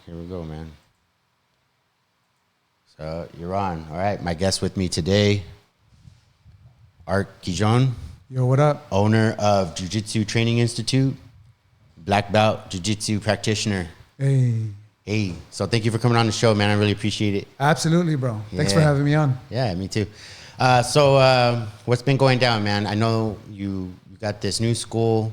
Here we go, man. So you're on. All right. My guest with me today, Gijon. Yo, what up? Owner of Jiu Jitsu Training Institute, black belt Jiu Jitsu practitioner. Hey. So thank you for coming on the show, man. I really appreciate it. Absolutely, bro. Thanks for having me on. Yeah, me too. So what's been going down, man? I know you got this new school.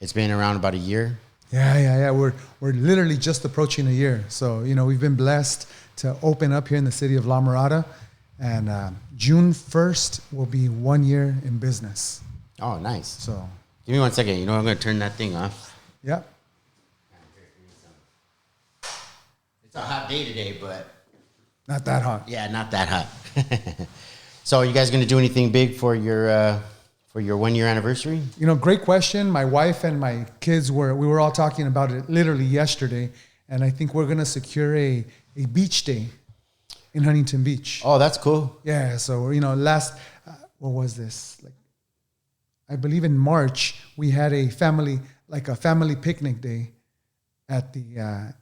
It's been around about a year. Yeah. We're literally just approaching a year. So, we've been blessed to open up here in the city of La Mirada. And June 1st will be 1 year in business. Oh, nice. So give me 1 second. I'm going to turn that thing off. Yep. It's a hot day today, but... Not that hot. Yeah, not that hot. So are you guys going to do anything big for your 1 year anniversary? Great question. My wife and my kids we were all talking about it literally yesterday. And I think we're going to secure a beach day in Huntington Beach. Oh, that's cool. Yeah. So, what was this? I believe in March, we had a family picnic day at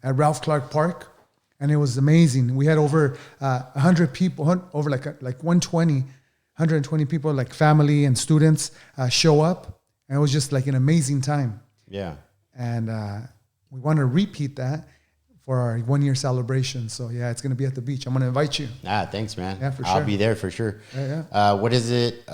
Ralph Clark Park. And it was amazing. We had over 100 people, over like 120 people, like family and students show up. And it was just like an amazing time. Yeah. And we want to repeat that for our 1 year celebration. So yeah, it's going to be at the beach. I'm going to invite you. Thanks, man. Yeah, for sure. I'll be there for sure. Yeah. What is it?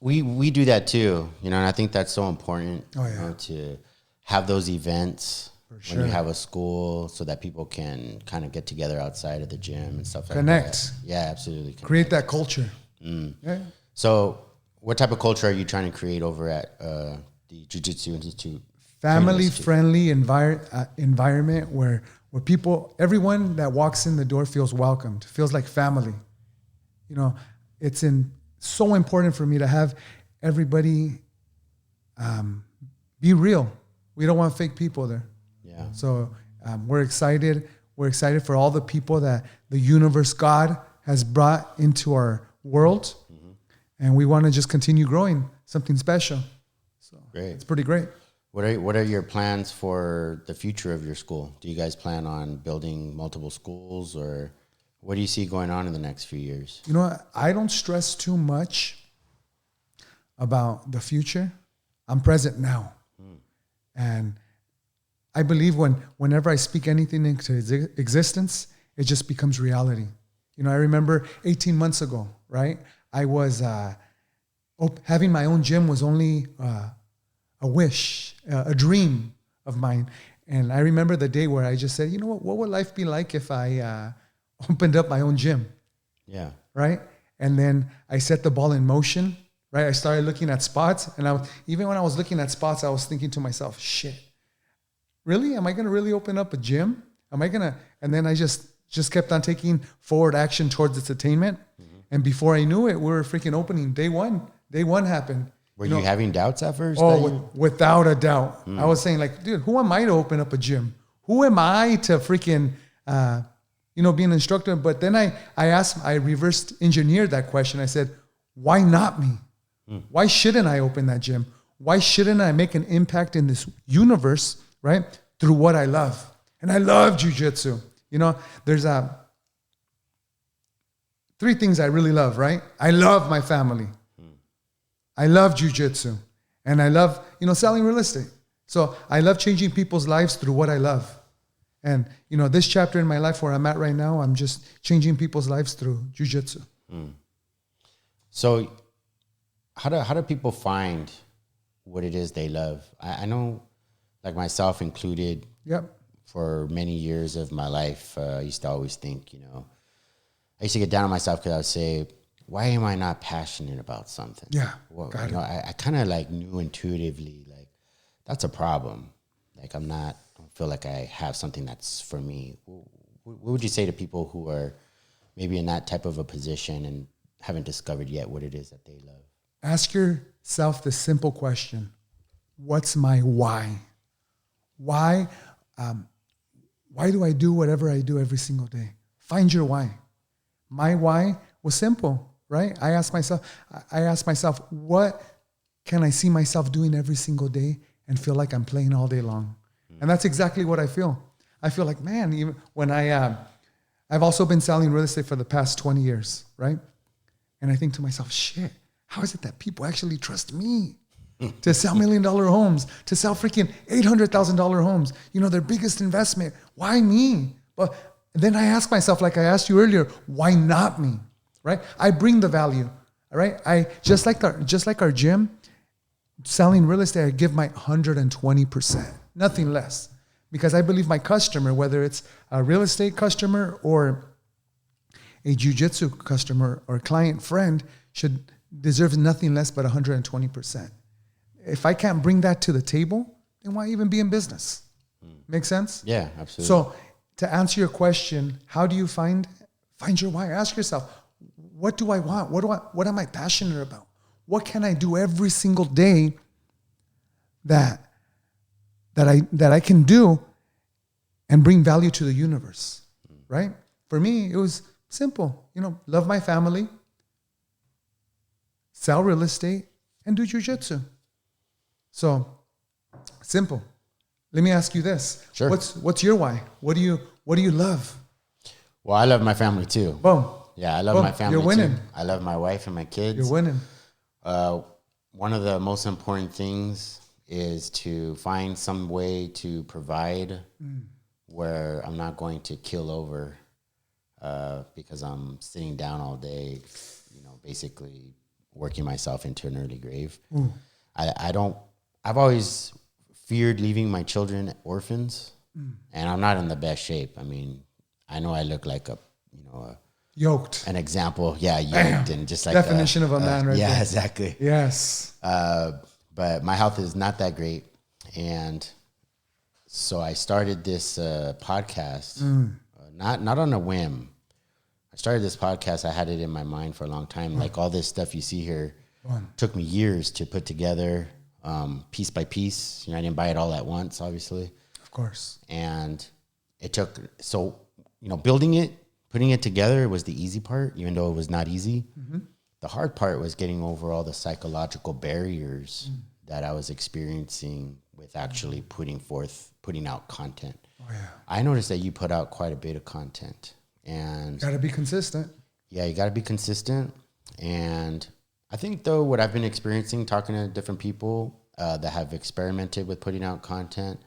We do that too, and I think that's so important. To have those events when you have a school, so that people can kind of get together outside of the gym and stuff like that. Connect. Yeah, absolutely. Create that culture. Yeah. So, what type of culture are you trying to create over at the Jiu Jitsu Institute? Family-friendly environment where everyone that walks in the door feels welcomed, feels like family. It's so important for me to have everybody be real. We don't want fake people there. Yeah. So we're excited. We're excited for all the people that the universe, God, has brought into our world. Mm-hmm. And we want to just continue growing something special. So great. It's pretty great. What are your plans for the future of your school? Do you guys plan on building multiple schools, or what do you see going on in the next few years? I don't stress too much about the future. I'm present now. And I believe whenever I speak anything into existence, it just becomes reality. I remember 18 months ago, right? I was having my own gym was only a wish, a dream of mine. And I remember the day where I just said, what would life be like if I opened up my own gym? Yeah. Right? And then I set the ball in motion, right? I started looking at spots. And even when I was looking at spots, I was thinking to myself, shit, really? Am I going to really open up a gym? And then I just kept on taking forward action towards its attainment. Mm-hmm. And before I knew it, we were freaking opening. Day one happened. Were you having doubts at first? Without a doubt. I was saying, dude, who am I to open up a gym? Who am I to freaking, be an instructor? But then I reversed engineered that question. I said, why not me? Why shouldn't I open that gym? Why shouldn't I make an impact in this universe, right? Through what I love. And I love jiu-jitsu. There's three things I really love, right? I love my family. I love jiu-jitsu, and I love, selling real estate. So I love changing people's lives through what I love. And, this chapter in my life where I'm at right now, I'm just changing people's lives through jiu-jitsu. So how do people find what it is they love? I know, like myself included, for many years of my life, I used to always think, I used to get down on myself because I would say, why am I not passionate about something? Yeah. Well, I kind of knew intuitively, that's a problem. I don't feel like I have something that's for me. What would you say to people who are maybe in that type of a position and haven't discovered yet what it is that they love? Ask yourself the simple question. What's my why? Why do I do whatever I do every single day? Find your why. My why was simple, right? I asked myself, what can I see myself doing every single day and feel like I'm playing all day long? And that's exactly what I feel. I feel like, man, even when I've also been selling real estate for the past 20 years, right? And I think to myself, shit, how is it that people actually trust me to sell $1 million homes, to sell freaking $800,000 homes? You know, their biggest investment. Why me? But then I ask myself, like I asked you earlier, why not me? Right? I bring the value. All right. I just like our gym, selling real estate, I give my 120%, nothing less. Because I believe my customer, whether it's a real estate customer or a jiu-jitsu customer or client friend, deserves nothing less but 120%. If I can't bring that to the table, then why even be in business? Make sense? Yeah, absolutely. So to answer your question, how do you find your why? Ask yourself, what do I want? What am I passionate about? What can I do every single day that I can do and bring value to the universe, right? For me, it was simple. You know, love my family, sell real estate, and do jiu-jitsu. So, simple. Let me ask you this. Sure. What's your why? What do you love? Well, I love my family too. Boom. Yeah, I love my family. You're winning. too. I love my wife and my kids. You're winning. One of the most important things is to find some way to provide where I'm not going to kill over because I'm sitting down all day, you know, basically working myself into an early grave. I've always feared leaving my children orphans, and I'm not in the best shape. I mean, I know I look like Yoked. an example. Yeah, yoked. And just like definition of a man right yeah, there. exactly. Yes. But my health is not that great. And so I started this podcast, not on a whim. I started this podcast. I had it in my mind for a long time. Like all this stuff you see here took me years to put together, piece by piece. You know, I didn't buy it all at once, obviously. Of course. And it took, building it, putting it together was the easy part, even though it was not easy. Mm-hmm. The hard part was getting over all the psychological barriers that I was experiencing with actually putting out content. Oh, yeah. I noticed that you put out quite a bit of content. And got to be consistent. Yeah, you got to be consistent. And I think, though, what I've been experiencing talking to different people that have experimented with putting out content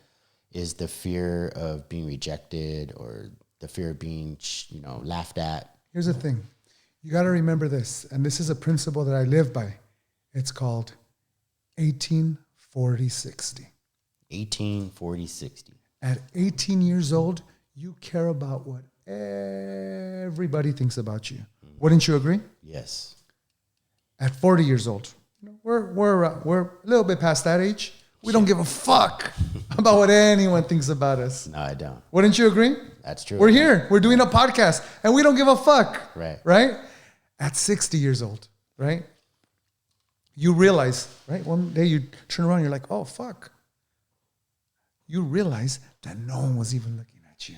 is the fear of being rejected or the fear of being, laughed at. Here's the thing. You got to remember this, and this is a principle that I live by. It's called 18-40-60. 18-40-60. At 18 years old, you care about what everybody thinks about you. Wouldn't you agree? Yes. At 40 years old, we're a little bit past that age. We don't give a fuck about what anyone thinks about us. No, I don't. Wouldn't you agree? That's true. We're here. We're doing a podcast, and we don't give a fuck. Right. Right? At 60 years old, right? You realize, right? One day you turn around, you're like, oh, fuck. You realize that no one was even looking at you.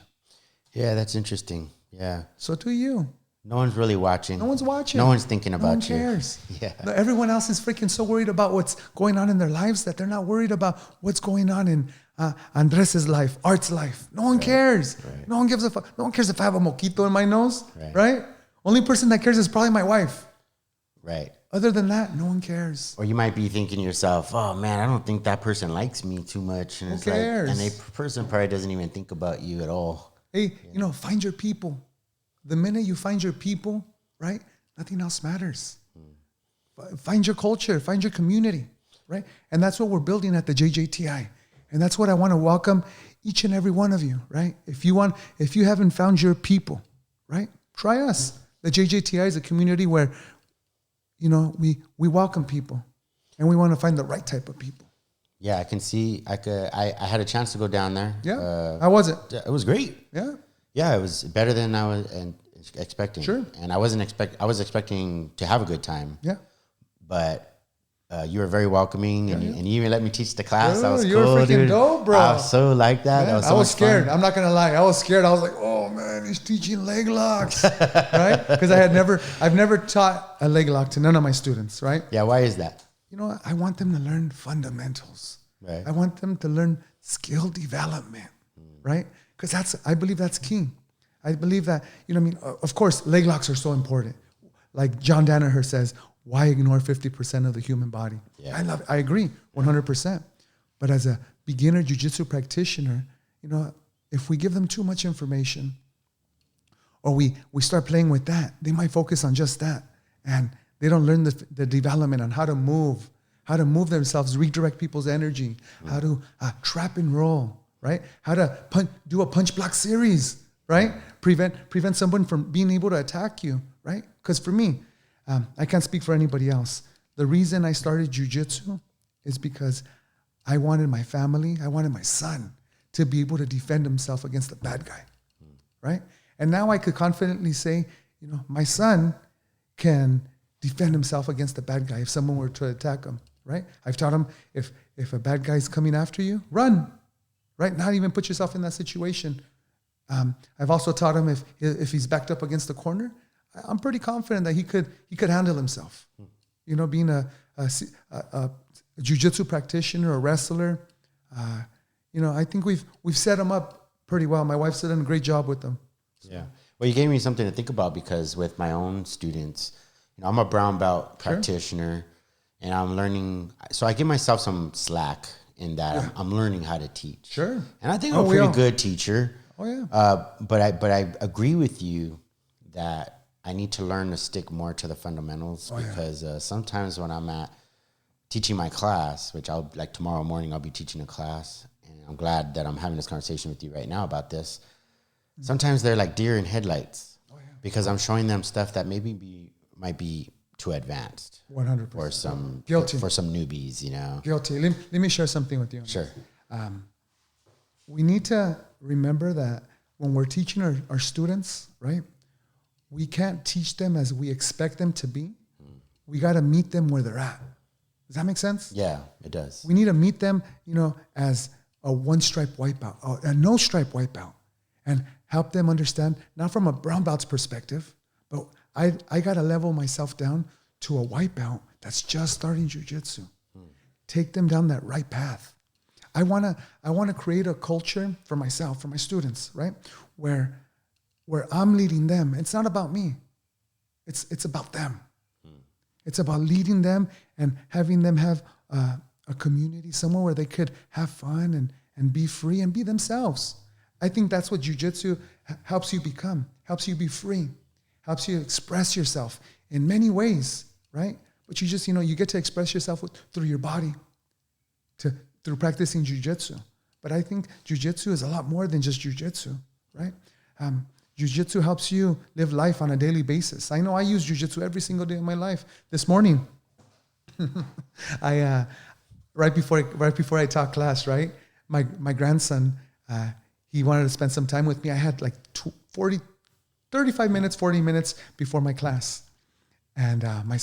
Yeah, that's interesting. Yeah. So do you. No one's really watching. No one's watching. No one's thinking about you. No one cares. Yeah. Everyone else is freaking so worried about what's going on in their lives that they're not worried about what's going on in Andres' life, Art's life. No one cares. Right. No one gives a fuck. No one cares if I have a moquito in my nose. Right? Only person that cares is probably my wife. Right. Other than that, no one cares. Or you might be thinking to yourself, oh, man, I don't think that person likes me too much. And Who cares? and a person probably doesn't even think about you at all. Hey, find your people. The minute you find your people, right, nothing else matters. Find your culture, find your community, right? And that's what we're building at the JJTI. And that's what I want to welcome each and every one of you, right? If you haven't found your people, right, try us. The JJTI is a community where, we welcome people and we want to find the right type of people. Yeah, I can see. I had a chance to go down there. Yeah. How was it? It was great. Yeah. Yeah, it was better than I was expecting. Sure. And I was expecting to have a good time. Yeah. But you were very welcoming, and you even let me teach the class. Dude, that was you cool, were freaking dude. dope, bro. I was so like that. Man, I was scared. Fun. I'm not gonna lie. I was scared. I was like, oh man, he's teaching leg locks, right? Because I've never taught a leg lock to none of my students, right? Yeah. Why is that? I want them to learn fundamentals. Right. I want them to learn skill development, right? Because I believe that's key. I believe that, of course, leg locks are so important. Like John Danaher says, why ignore 50% of the human body? Yeah. I agree 100%. But as a beginner jiu-jitsu practitioner, if we give them too much information or we start playing with that, they might focus on just that. And they don't learn the development on how to move themselves, redirect people's energy, how to trap and roll, right? How to do a punch block series, right? Prevent someone from being able to attack you, right? Because for me, I can't speak for anybody else. The reason I started jiu-jitsu is because I wanted my family, I wanted my son to be able to defend himself against the bad guy, right? And now I could confidently say, my son can defend himself against the bad guy if someone were to attack him, right? I've taught him if a bad guy's coming after you, run, right? Not even put yourself in that situation. I've also taught him if he's backed up against the corner, I'm pretty confident that he could handle himself. Being a jiu-jitsu practitioner, a wrestler, I think we've set him up pretty well. My wife's done a great job with them. So. Yeah. Well, you gave me something to think about because with my own students, I'm a brown belt practitioner and I'm learning. So I give myself some slack in that I'm learning how to teach. Sure. And I think I'm a pretty good teacher. Oh yeah. But I agree with you that I need to learn to stick more to the fundamentals because sometimes when I'm teaching my class, which tomorrow morning I'll be teaching a class, and I'm glad that I'm having this conversation with you right now about this. Sometimes they're like deer in headlights because I'm showing them stuff that might be too advanced. 100%. Or some guilty for some newbies, Guilty. Let me share something with you. Sure. We need to remember that when we're teaching our students, right? We can't teach them as we expect them to be. We got to meet them where they're at. Does that make sense? Yeah, it does. We need to meet them, as a one-stripe white belt, or a no-stripe white belt, and help them understand, not from a brown belt's perspective, but I got to level myself down to a white belt that's just starting jiu-jitsu. Take them down that right path. I want to create a culture for myself, for my students, right? Where I'm leading them. It's not about me. It's about them. It's about leading them and having them have a community, somewhere where they could have fun and be free and be themselves. I think that's what jiu-jitsu helps you become, helps you be free, helps you express yourself in many ways, right? But you just, you get to express yourself through your body, through practicing jiu-jitsu. But I think jiu-jitsu is a lot more than just jiu-jitsu, right? Jiu-jitsu helps you live life on a daily basis. I know I use jiu-jitsu every single day of my life. This morning, right before I taught class, right? My grandson, he wanted to spend some time with me. I had like 35 minutes, 40 minutes before my class. And my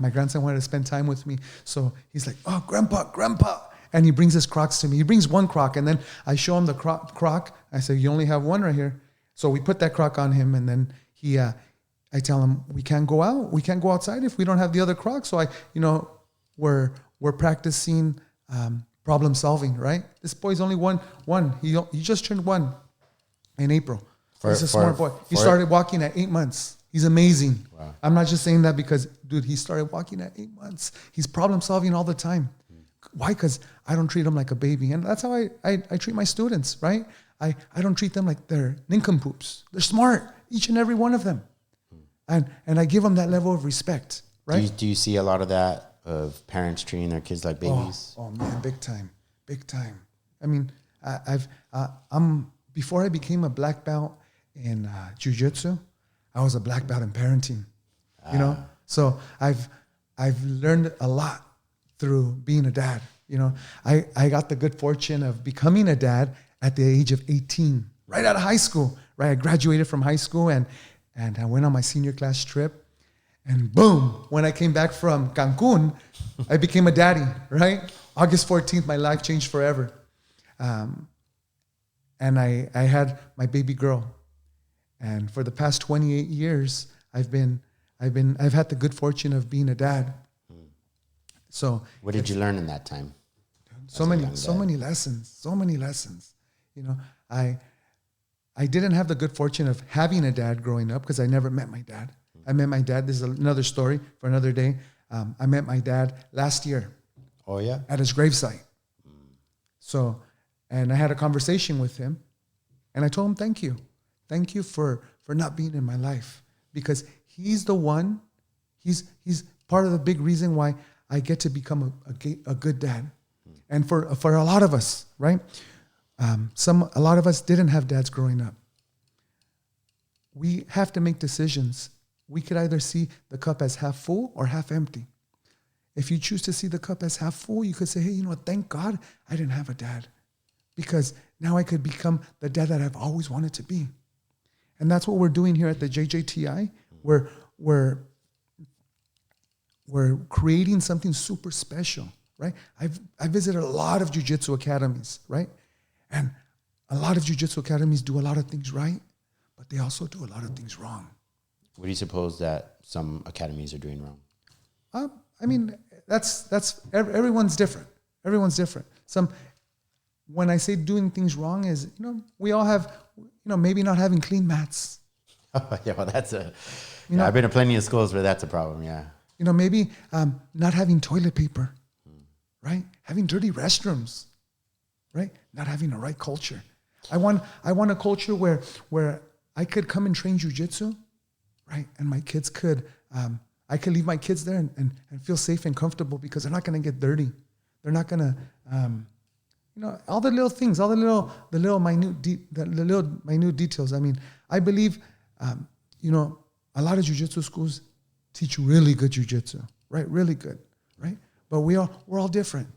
grandson wanted to spend time with me. So he's like, oh, grandpa. And he brings his Crocs to me. He brings one Croc, and then I show him the Croc. I say, you only have one right here. So we put that Croc on him, and then I tell him, we can't go out. We can't go outside if we don't have the other Croc. So we're practicing problem solving, right? This boy's only one. He just turned 1 in April. He's a smart boy. He started walking at 8 months. He's amazing. Wow. I'm not just saying that because, dude, he started walking at 8 months. He's problem solving all the time. Why? Because I don't treat him like a baby. And that's how I treat my students, right? I don't treat them like they're nincompoops. They're smart, each and every one of them. And I give them that level of respect, right? Do you see a lot of that, of parents treating their kids like babies? Oh man, big time. I mean, I'm before I became a black belt in jiu-jitsu, I was a black belt in parenting, So I've learned a lot through being a dad. I got the good fortune of becoming a dad at the age of 18, right out of high school, right? I graduated from high school and I went on my senior class trip, and boom, when I came back from Cancun, I became a daddy, right? August 14th, my life changed forever. And I had my baby girl. And for the past 28 years, I've had the good fortune of being a dad. So what did you learn in that time? So many lessons. I didn't have the good fortune of having a dad growing up because I never met my dad. I met my dad. This is another story for another day. I met my dad last year. Oh, yeah? At his gravesite. So, and I had a conversation with him, and I told him, thank you. Thank you for not being in my life, because he's the one, he's part of the big reason why I get to become a good dad. And for a lot of us, right? A lot of us didn't have dads growing up. We have to make decisions. We could either see the cup as half full or half empty. If you choose to see the cup as half full, you could say, hey, you know what, thank God I didn't have a dad, because now I could become the dad that I've always wanted to be. And that's what we're doing here at the JJTI. We're creating something super special, right? I visited a lot of jiu-jitsu academies, right? And a lot of jiu-jitsu academies do a lot of things right, but they also do a lot of things wrong. What do you suppose that some academies are doing wrong? I mean, that's everyone's different. Everyone's different. When I say doing things wrong is, we all have, maybe not having clean mats. Oh, yeah, well, I've been to plenty of schools where that's a problem, yeah. Maybe not having toilet paper, right? Having dirty restrooms, right? Not having the right culture. I want a culture where I could come and train jiu-jitsu, right? And my kids could, I could leave my kids there and feel safe and comfortable, because they're not going to get dirty. They're not going to, all the little things, all the little minute details. I mean, I believe, a lot of jiu-jitsu schools teach really good jiu-jitsu, right? Really good, right? But we're all different.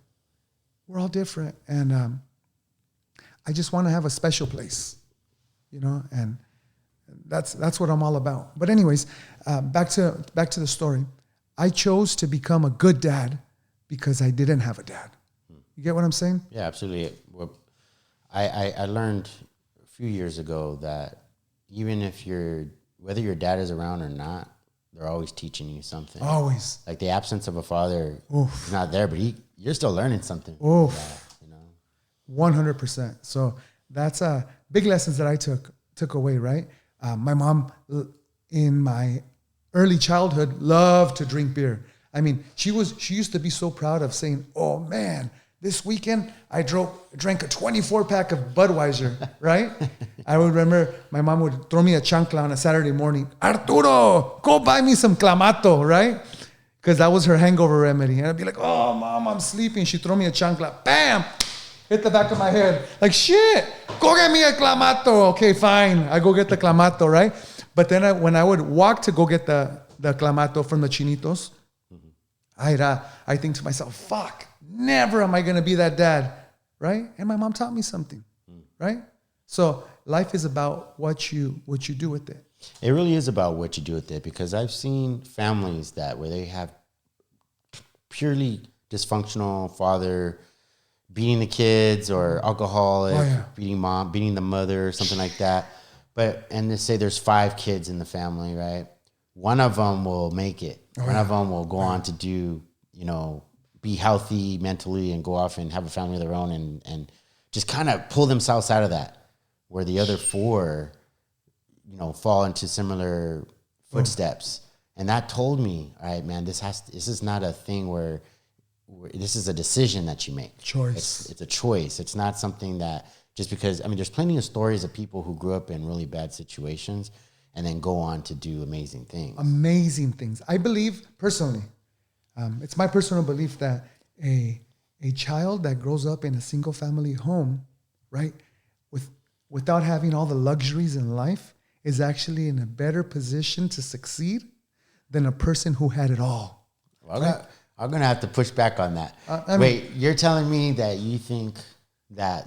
We're all different, and I just want to have a special place, and that's what I'm all about. But anyways, back to the story. I chose to become a good dad because I didn't have a dad. You get what I'm saying? Yeah, absolutely. Well, I learned a few years ago that even if whether your dad is around or not, they're always teaching you something. Always. Like the absence of a father is not there, but you're still learning something. Oof. 100%. So that's big lessons that I took away, right? My mom, in my early childhood, loved to drink beer. I mean, she used to be so proud of saying, oh man, this weekend I drank a 24-pack of Budweiser, right? I would remember my mom would throw me a chancla on a Saturday morning. Arturo, go buy me some clamato, right? Because that was her hangover remedy. And I'd be like, oh, Mom, I'm sleeping. She'd throw me a chancla. Bam! Hit the back of my head. Like, shit, go get me a clamato. Okay, fine. I go get the clamato, right? But then when I would walk to go get the clamato from the chinitos, I think to myself, fuck, never am I going to be that dad, right? And my mom taught me something, right? So life is about what you do with it. It really is about what you do with it, because I've seen families where they have purely dysfunctional father beating the kids, or alcoholic, beating the mother, or something like that. And they say there's 5 kids in the family, right? One of them will make it. One of them will go on to do, be healthy mentally and go off and have a family of their own and just kind of pull themselves out of that, where the other 4, fall into similar footsteps. And that told me, all right, man, this is not a thing where this is a decision that you make. Choice. It's a choice. It's not something that just because, there's plenty of stories of people who grew up in really bad situations and then go on to do amazing things. Amazing things. I believe personally, it's my personal belief that a child that grows up in a single family home, right, without having all the luxuries in life, is actually in a better position to succeed than a person who had it all. Well, right? I'm going to have to push back on that. Wait, you're telling me that you think that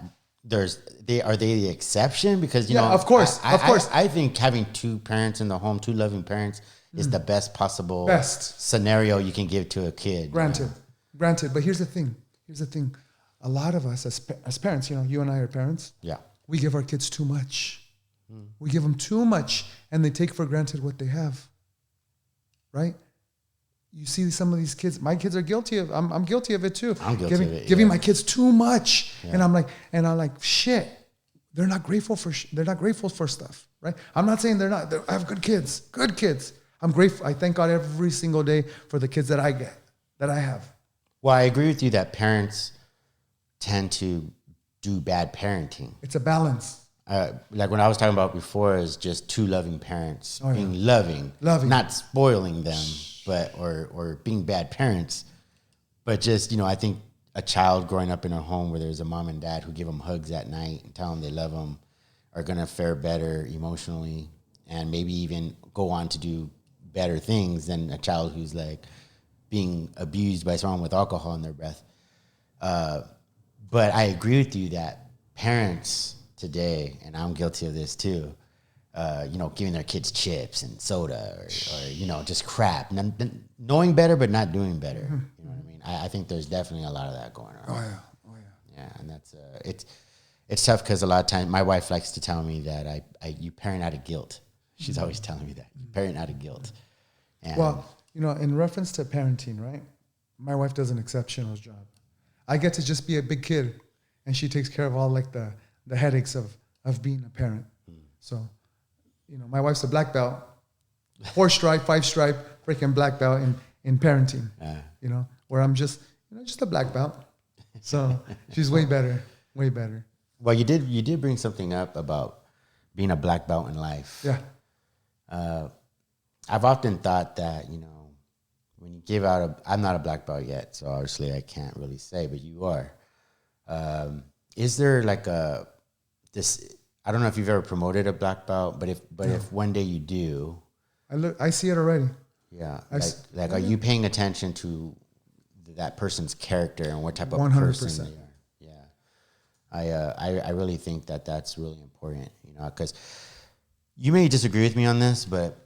are they the exception? Because, of course. I think having 2 parents in the home, 2 loving parents, is the best possible scenario you can give to a kid. Granted. But here's the thing. A lot of us as parents, you and I are parents. Yeah. We give our kids too much. We give them too much, and they take for granted what they have. Right? You see some of these kids. My kids are guilty of. I'm guilty of it too. I'm guilty of it. Giving my kids too much, and I'm like, shit. they're not grateful for stuff, right? I'm not saying they're not. I have good kids. I'm grateful. I thank God every single day for the kids that I get, that I have. Well, I agree with you that parents tend to do bad parenting. It's a balance. Like when I was talking about before, is just two loving parents being loving, not spoiling them, but or being bad parents, but just, I think a child growing up in a home where there's a mom and dad who give them hugs at night and tell them they love them are gonna fare better emotionally and maybe even go on to do better things than a child who's like being abused by someone with alcohol in their breath. But I agree with you that parents today, and I'm guilty of this too, giving their kids chips and soda or just crap, knowing better but not doing better. Mm-hmm. You know what I mean? I think there's definitely a lot of that going on. Oh yeah. Yeah, and that's it's tough because a lot of times my wife likes to tell me that you parent out of guilt. She's always telling me that you parent out of guilt. And well, in reference to parenting, right? My wife does an exceptional job. I get to just be a big kid, and she takes care of all like the headaches of being a parent. So, my wife's a black belt, 4-stripe, 5-stripe, freaking black belt in parenting. Where I'm just a black belt. So she's way better. Well, you did bring something up about being a black belt in life. Yeah. I've often thought that, when you give out I'm not a black belt yet, so obviously I can't really say, but you are. Is there like I don't know if you've ever promoted a black belt, but if one day you do, I see it already. Yeah. Are you paying attention to that person's character and what type of 100%. person they are? Yeah. I really think that that's really important, because you may disagree with me on this, but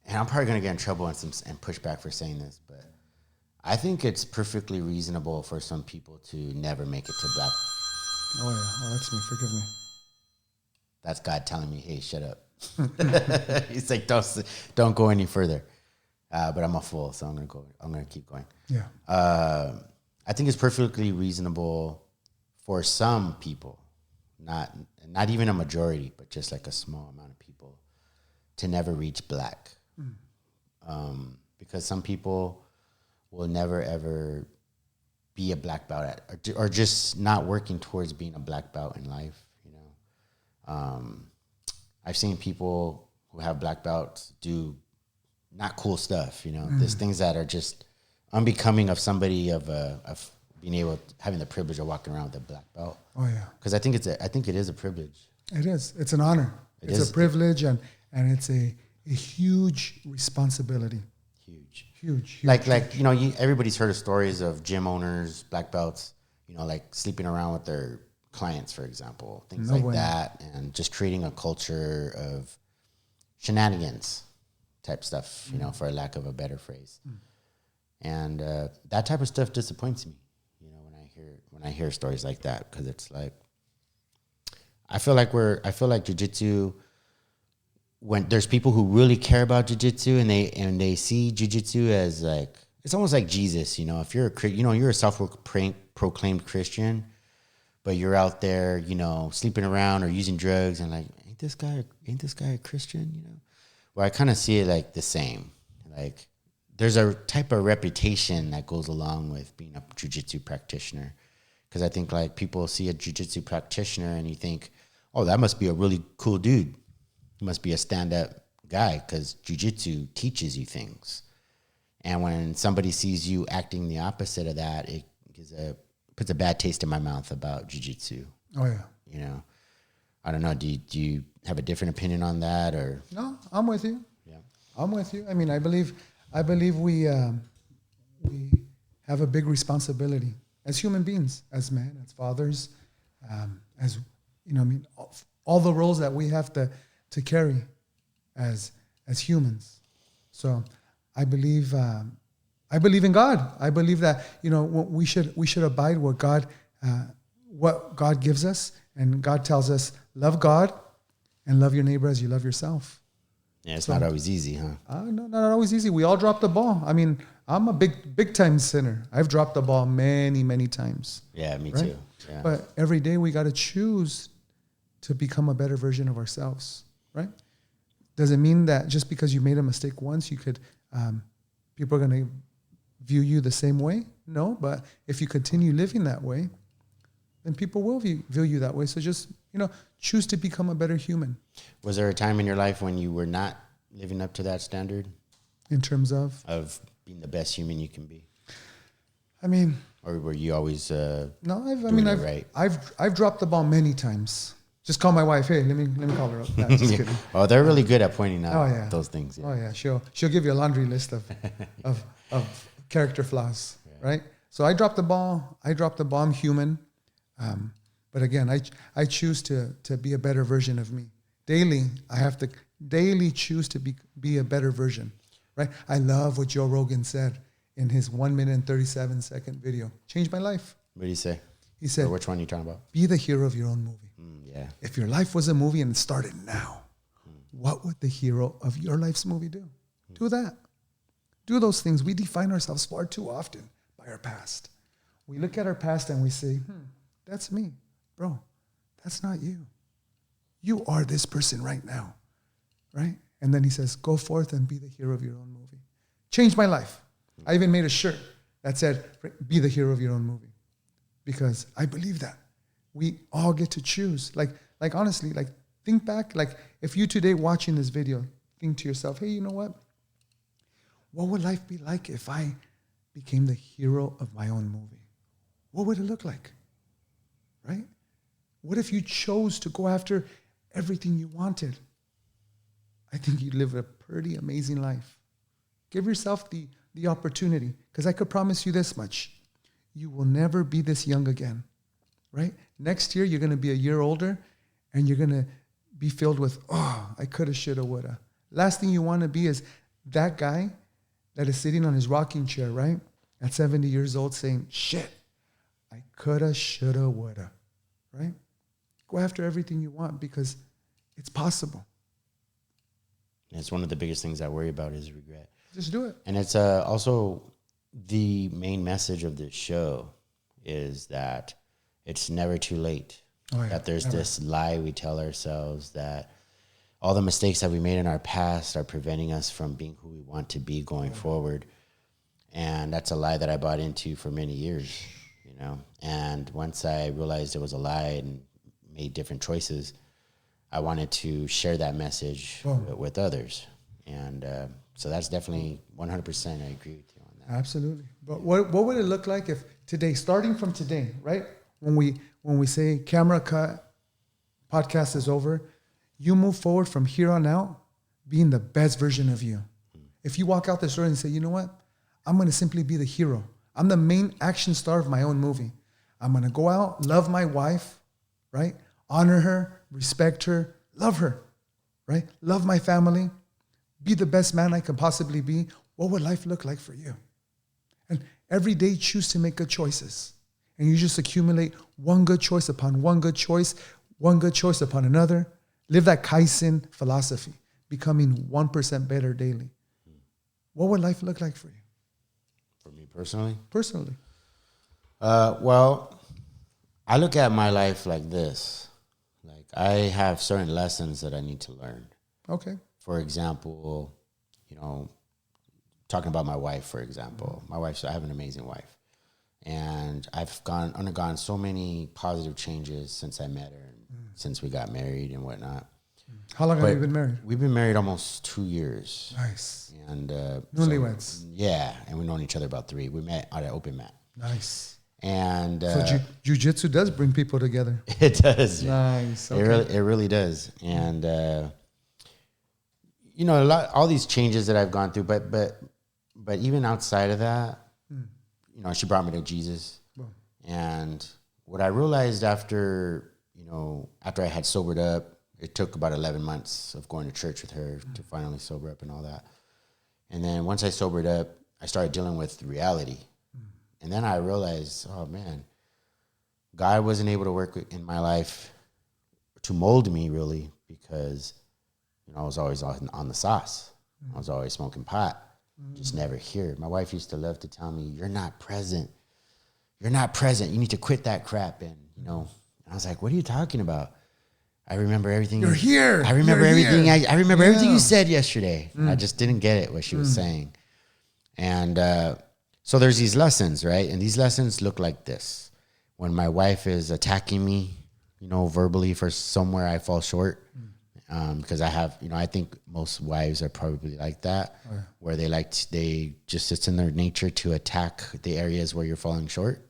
and I'm probably going to get in trouble and push back for saying this, but I think it's perfectly reasonable for some people to never make it to black. Oh yeah, that's me. Forgive me. That's God telling me, "Hey, shut up." He's like, "Don't go any further." But I'm a fool, so I'm gonna keep going. Yeah. I think it's perfectly reasonable for some people, not even a majority, but just like a small amount of people, to never reach black. Because some people will never ever be a black belt or just not working towards being a black belt in life. I've seen people who have black belts do not cool stuff. There's things that are just unbecoming of somebody of being having the privilege of walking around with a black belt. Oh yeah, because I think it is a privilege. It is. It's an honor. It's a privilege and it's a huge responsibility. Huge. Like everybody's heard of stories of gym owners, black belts, like sleeping around with their clients, for example, things that, and just creating a culture of shenanigans type stuff, for a lack of a better phrase. And that type of stuff disappoints me, when I hear stories like that, because it's like I feel like jiu-jitsu, when there's people who really care about jiu-jitsu and they see jiu-jitsu as like, it's almost like Jesus, if you're you're a self-proclaimed Christian, but you're out there, sleeping around or using drugs and like, ain't this guy a Christian, Well, I kind of see it like the same. Like there's a type of reputation that goes along with being a jiu-jitsu practitioner. Because I think like people see a jiu-jitsu practitioner and you think, oh, that must be a really cool dude. He must be a stand-up guy because jiu-jitsu teaches you things. And when somebody sees you acting the opposite of that, it puts a bad taste in my mouth about jiu-jitsu. Oh yeah. I don't know. Do you have a different opinion on that, or? No, I'm with you. Yeah, I'm with you. I mean, I believe we have a big responsibility as human beings, as men, as fathers, as all the roles that we have to carry as humans. So I believe in God. I believe that we should abide what God gives us, and God tells us love God and love your neighbor as you love yourself. Yeah, it's not always easy, huh? No, not always easy. We all drop the ball. I mean, I'm a big time sinner. I've dropped the ball many times. Yeah, me right? too. Yeah. But every day we got to choose to become a better version of ourselves, right? Does it mean that just because you made a mistake once, you could, people are going to view you the same way? No, but if you continue living that way, then people will view you that way. So just, choose to become a better human. Was there a time in your life when you were not living up to that standard? In terms of? Of being the best human you can be. I mean. Or were you always right? I've dropped the ball many times. Just call my wife. Hey, let me call her up. No, just kidding. Oh, they're really good at pointing out those things. Yeah. Oh yeah, she'll give you a laundry list of character flaws, right? So I dropped the ball. I'm human. But again, I choose to be a better version of me. Daily, I have to daily choose to be a better version, right? I love what Joe Rogan said in his 1 minute and 37-second video. Changed my life. What did he say? He said, which one are you talking about? Be the hero of your own movie. Yeah. If your life was a movie and it started now, what would the hero of your life's movie do? Do that. Do those things. We define ourselves far too often by our past. We look at our past and we say, that's me. Bro, that's not you. You are this person right now, right? And then he says, go forth and be the hero of your own movie. Changed my life. I even made a shirt that said, be the hero of your own movie. Because I believe that. We all get to choose. Like honestly, think back, if you today watching this video, think to yourself, hey, you know what? What would life be like if I became the hero of my own movie? What would it look like? Right? What if you chose to go after everything you wanted? I think you'd live a pretty amazing life. Give yourself the opportunity, because I could promise you this much. You will never be this young again, right? Next year, you're going to be a year older, and you're going to be filled with, I coulda, shoulda, woulda. Last thing you want to be is that guy that is sitting on his rocking chair, right? At 70 years old saying, shit, I coulda, shoulda, woulda, right? Go after everything you want because it's possible. And it's one of the biggest things I worry about is regret. Just do it. And it's also the main message of this show is that it's never too late. That there's this lie we tell ourselves that all the mistakes that we made in our past are preventing us from being who we want to be going forward. And that's a lie that I bought into for many years, And once I realized it was a lie and made different choices, I wanted to share that message with others. And so that's definitely 100%. I agree with you on that. Absolutely. But what would it look like if today, starting from today, right? When we say camera cut, podcast is over, you move forward from here on out being the best version of you. If you walk out this door and say, you know what? I'm going to simply be the hero. I'm the main action star of my own movie. I'm going to go out, love my wife, right? Honor her, respect her, love her, right? Love my family, be the best man I can possibly be. What would life look like for you? And every day choose to make good choices. And you just accumulate one good choice upon one good choice upon another. Live that Kaizen philosophy, becoming 1% better daily. What would life look like for you? For me personally? Personally. Well, I look at my life like this. Like I have certain lessons that I need to learn. Okay. For example, talking about my wife, for example. I have an amazing wife. And I've undergone so many positive changes since I met her and since we got married and whatnot. How long have you been married? We've been married almost 2 years. Nice. And newlyweds. Yeah, and we've known each other about 3. We met at an open mat. Nice. And so Jiu Jitsu does bring people together. It does. Nice. Okay. It really does. And all these changes that I've gone through, but even outside of that, she brought me to Jesus. Wow. And what I realized after I had sobered up, it took about 11 months of going to church with her to finally sober up and all that. And then once I sobered up, I started dealing with reality. And then I realized, oh man, God wasn't able to work in my life to mold me really because, I was always on the sauce. I was always smoking pot, just never here. My wife used to love to tell me, you're not present. You're not present. You need to quit that crap. And, you know, and I was like, what are you talking about? I remember everything. You're here. I remember everything. I remember everything you said yesterday. Mm. I just didn't get it, what she was saying. And so there's these lessons, right? And these lessons look like this. When my wife is attacking me, you know, verbally for somewhere I fall short, because I have, you know, I think most wives are probably like that, where they just, it's in their nature to attack the areas where you're falling short.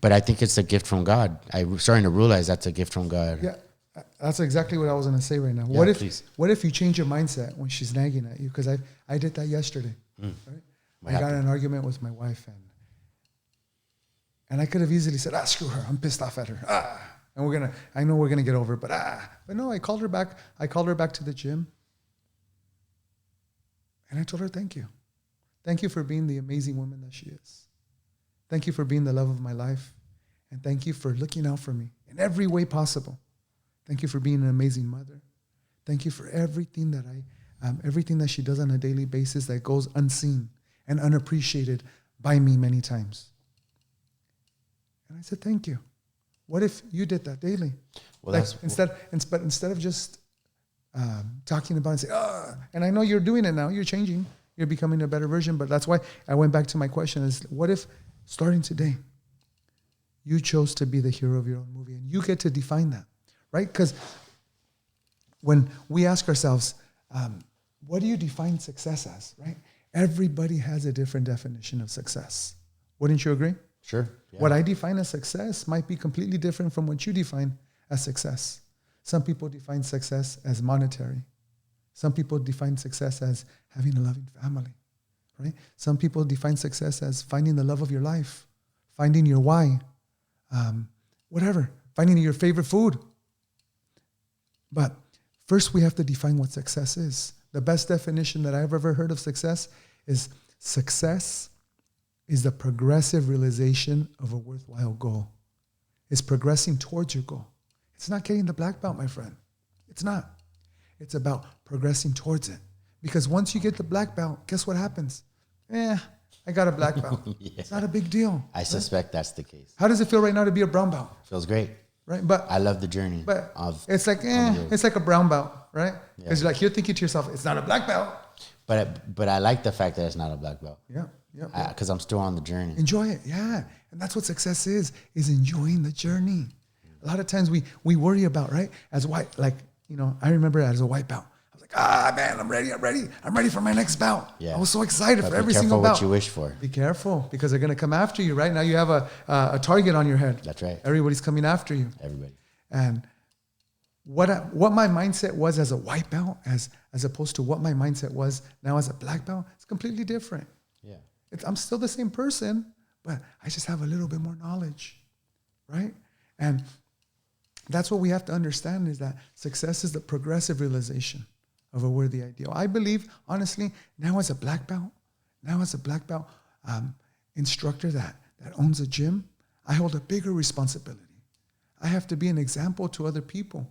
But I think it's a gift from God. I'm starting to realize that's a gift from God. Yeah, that's exactly what I was going to say right now. Yeah, what if you change your mindset when she's nagging at you? Because I did that yesterday. Right? I got in an argument with my wife, and I could have easily said, screw her. I'm pissed off at her. And I know we're gonna get over it, but no, I called her back. I called her back to the gym, and I told her, thank you. Thank you for being the amazing woman that she is. Thank you for being the love of my life, and thank you for looking out for me in every way possible. Thank you for being an amazing mother. Thank you for everything that she does on a daily basis that goes unseen and unappreciated by me many times. And I said, thank you. What if you did that daily? Well, like instead of just talking about it and say, and I know you're doing it now, you're changing, you're becoming a better version, but that's why I went back to my question is, what if starting today, you chose to be the hero of your own movie and you get to define that, right? Because when we ask ourselves, what do you define success as, right? Everybody has a different definition of success. Wouldn't you agree? Sure. Yeah. What I define as success might be completely different from what you define as success. Some people define success as monetary. Some people define success as having a loving family, right? Some people define success as finding the love of your life, finding your why, whatever, finding your favorite food. But first we have to define what success is. The best definition that I've ever heard of success is the progressive realization of a worthwhile goal. It's progressing towards your goal. It's not getting the black belt, my friend. It's not. It's about progressing towards it. Because once you get the black belt, guess what happens? I got a black belt. Yeah. It's not a big deal. I suspect that's the case. How does it feel right now to be a brown belt? Feels great. Right? But I love the journey. But it's like, it's like a brown belt, right? Because you're thinking to yourself, it's not a black belt. But I like the fact that it's not a black belt. Yeah. Because I'm still on the journey. Enjoy it, yeah. And that's what success is enjoying the journey. A lot of times we worry about, right? As white, like, you know, I remember as a white belt, I was like, man, I'm ready for my next bout. Yeah. I was so excited for every single bout. Be careful what you wish for. Be careful, because they're going to come after you, right? Now you have a target on your head. That's right. Everybody's coming after you. Everybody. And what my mindset was as a white belt, as opposed to what my mindset was now as a black belt, it's completely different. Yeah. I'm still the same person, but I just have a little bit more knowledge, right? And that's what we have to understand, is that success is the progressive realization of a worthy ideal. I believe, honestly, now as a black belt instructor that owns a gym, I hold a bigger responsibility. I have to be an example to other people.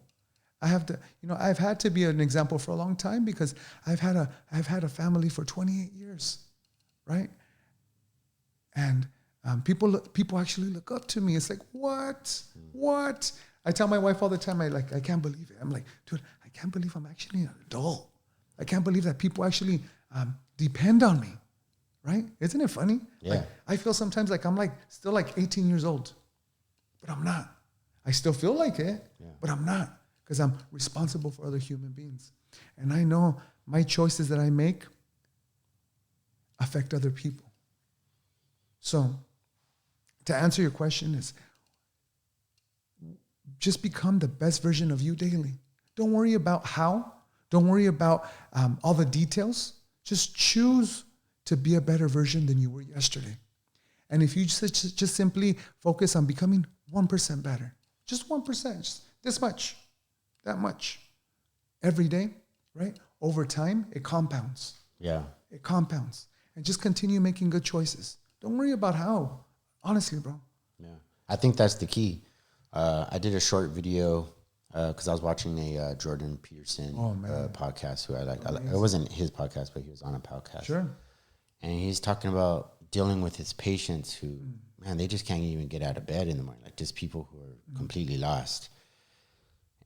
I have to, I've had to be an example for a long time, because I've had a family for 28 years, right? And people actually look up to me. It's like, what? I tell my wife all the time, I can't believe it. I'm like, dude, I can't believe I'm actually an adult. I can't believe that people actually depend on me, right? Isn't it funny? Yeah. Like, I feel sometimes like I'm still 18 years old, but I'm not. I still feel like it, but I'm not, because I'm responsible for other human beings. And I know my choices that I make affect other people. So to answer your question is, just become the best version of you daily. Don't worry about how. Don't worry about all the details. Just choose to be a better version than you were yesterday. And if you just simply focus on becoming 1% better, just 1%, just this much, that much, every day, right? Over time, it compounds. Yeah. It compounds. And just continue making good choices. Don't worry about how. Honestly, bro. Yeah. I think that's the key. I did a short video because I was watching a Jordan Peterson podcast who I like. It wasn't his podcast, but he was on a podcast. Sure. And he's talking about dealing with his patients who, man, they just can't even get out of bed in the morning. just people who are completely lost.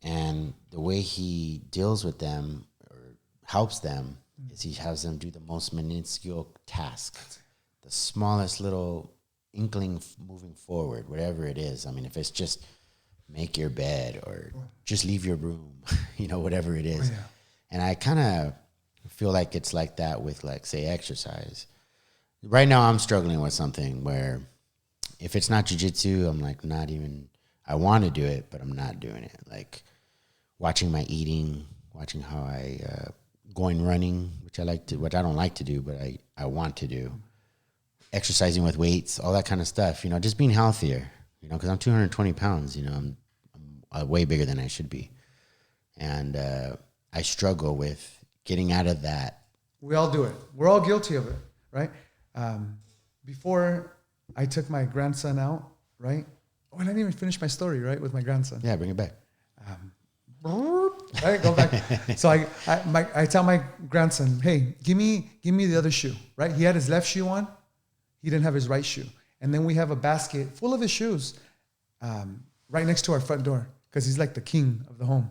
And the way he deals with them or helps them is he has them do the most minuscule task, the smallest little inkling moving forward, whatever it is. I mean, if it's just make your bed or just leave your room, whatever it is. And I kind of feel like it's like that with, like, say, exercise. Right now I'm struggling with something where if it's not jiu-jitsu, I'm like I want to do it, but I'm not doing it. Like watching my eating, watching how I, going running, which I don't like to do, but I want to do. Exercising with weights, all that kind of stuff, just being healthier, because I'm 220 pounds, I'm way bigger than I should be. And I struggle with getting out of that. We all do it. We're all guilty of it, right? Before I took my grandson out, right? Oh, I didn't even finish my story, right, with my grandson. Yeah, bring it back. Right, go back. So I tell my grandson, hey, give me the other shoe, right? He had his left shoe on. He didn't have his right shoe. And then we have a basket full of his shoes right next to our front door because he's like the king of the home.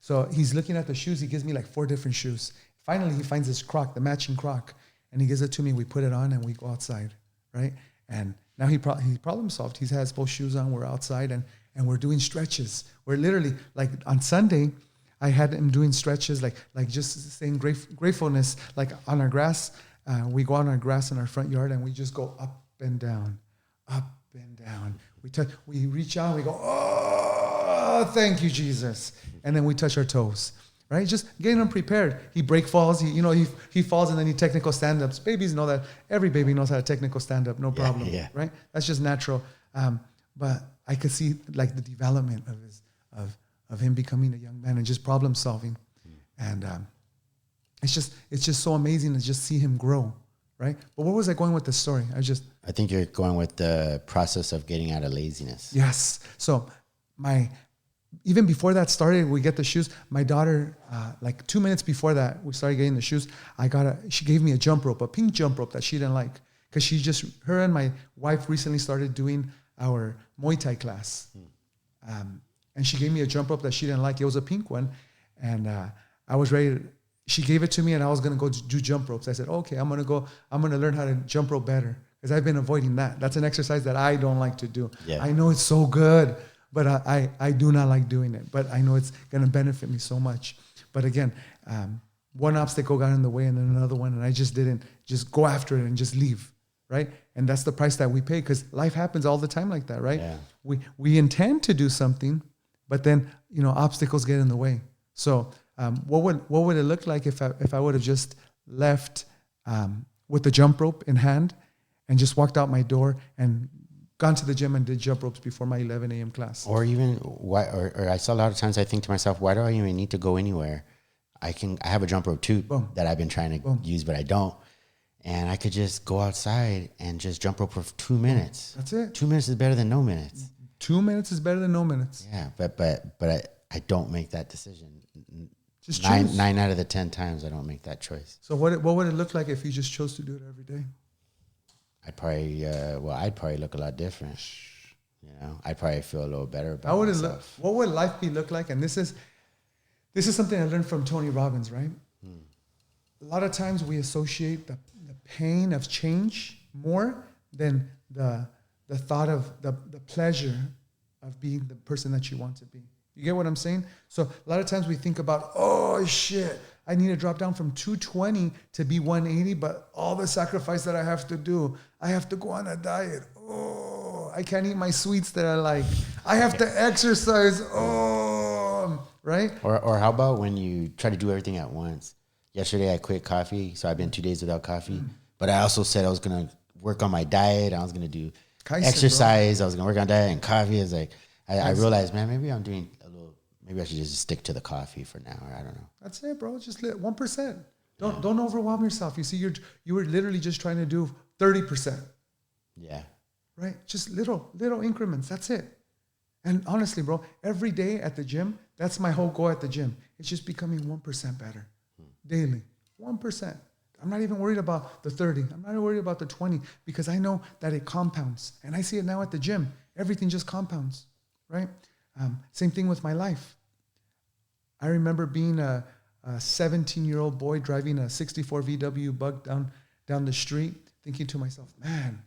So he's looking at the shoes. He gives me like 4 different shoes. Finally, he finds this Croc, the matching Croc, and he gives it to me. We put it on and we go outside, right? And now he problem solved. He has both shoes on. We're outside and we're doing stretches. We're literally, like on Sunday, I had him doing stretches, like just saying gratefulness, like on our grass. We go on our grass in our front yard and we just go up and down, up and down. We reach out and we go, oh, thank you, Jesus. And then we touch our toes, right? Just getting him prepared. He falls, he falls and then he technical stand-ups. Babies know that. Every baby knows how to technical stand-up, no problem, right? That's just natural. But I could see like the development of him becoming a young man and just problem solving. And it's just so amazing to just see him grow, right? But where was I going with this story? I think you're going with the process of getting out of laziness. Yes. So even before that started, we get the shoes. My daughter, like 2 minutes before that, we started getting the shoes. She gave me a jump rope, a pink jump rope that she didn't like. Because her and my wife recently started doing our Muay Thai class. And she gave me a jump rope that she didn't like. It was a pink one. And I was ready she gave it to me and I was going to go do jump ropes. I said, okay, I'm going to learn how to jump rope better. Because I've been avoiding that. That's an exercise that I don't like to do. Yeah. I know it's so good, but I do not like doing it. But I know it's going to benefit me so much. But again, one obstacle got in the way and then another one. And I just didn't just go after it and just leave. Right. And that's the price that we pay because life happens all the time like that. Right. Yeah. We intend to do something, but then, obstacles get in the way. So what would it look like if I would have just left with the jump rope in hand and just walked out my door and gone to the gym and did jump ropes before my 11 a.m. class? Or even or I saw a lot of times I think to myself, why do I even need to go anywhere? I have a jump rope too that I've been trying to use, but I don't. And I could just go outside and just jump rope for 2 minutes. That's it. 2 minutes is better than no minutes. 2 minutes is better than no minutes. Yeah, but I don't make that decision. Just nine out of the 10 times I don't make that choice. So what would it look like if you just chose to do it every day? I'd probably look a lot different. I'd probably feel a little better about myself. What would life look like? And this is something I learned from Tony Robbins, right? A lot of times we associate the pain of change more than the thought of the pleasure of being the person that you want to be. You get what I'm saying? So a lot of times we think about, oh shit, I need to drop down from 220 to be 180, but all the sacrifice that I have to do, I have to go on a diet. Oh, I can't eat my sweets that I like. I have to exercise. Oh, right? Or how about when you try to do everything at once? Yesterday I quit coffee, so I've been 2 days without coffee. But I also said I was going to work on my diet. I was going to do exercise. I was going to work on diet and coffee. Is like I realized, man, maybe I'm doing a little. Maybe I should just stick to the coffee for now. Or I don't know. That's it, bro. Just 1%. Don't overwhelm yourself. You see, you were literally just trying to do 30%. Yeah. Right. Just little increments. That's it. And honestly, bro, every day at the gym, that's my whole goal at the gym. It's just becoming 1% better daily. 1%. I'm not even worried about the 30. I'm not worried about the 20 because I know that it compounds. And I see it now at the gym. everything just compounds, right? Same thing with my life. I remember being a 17-year-old boy driving a 64 VW Bug down the street, thinking to myself, man,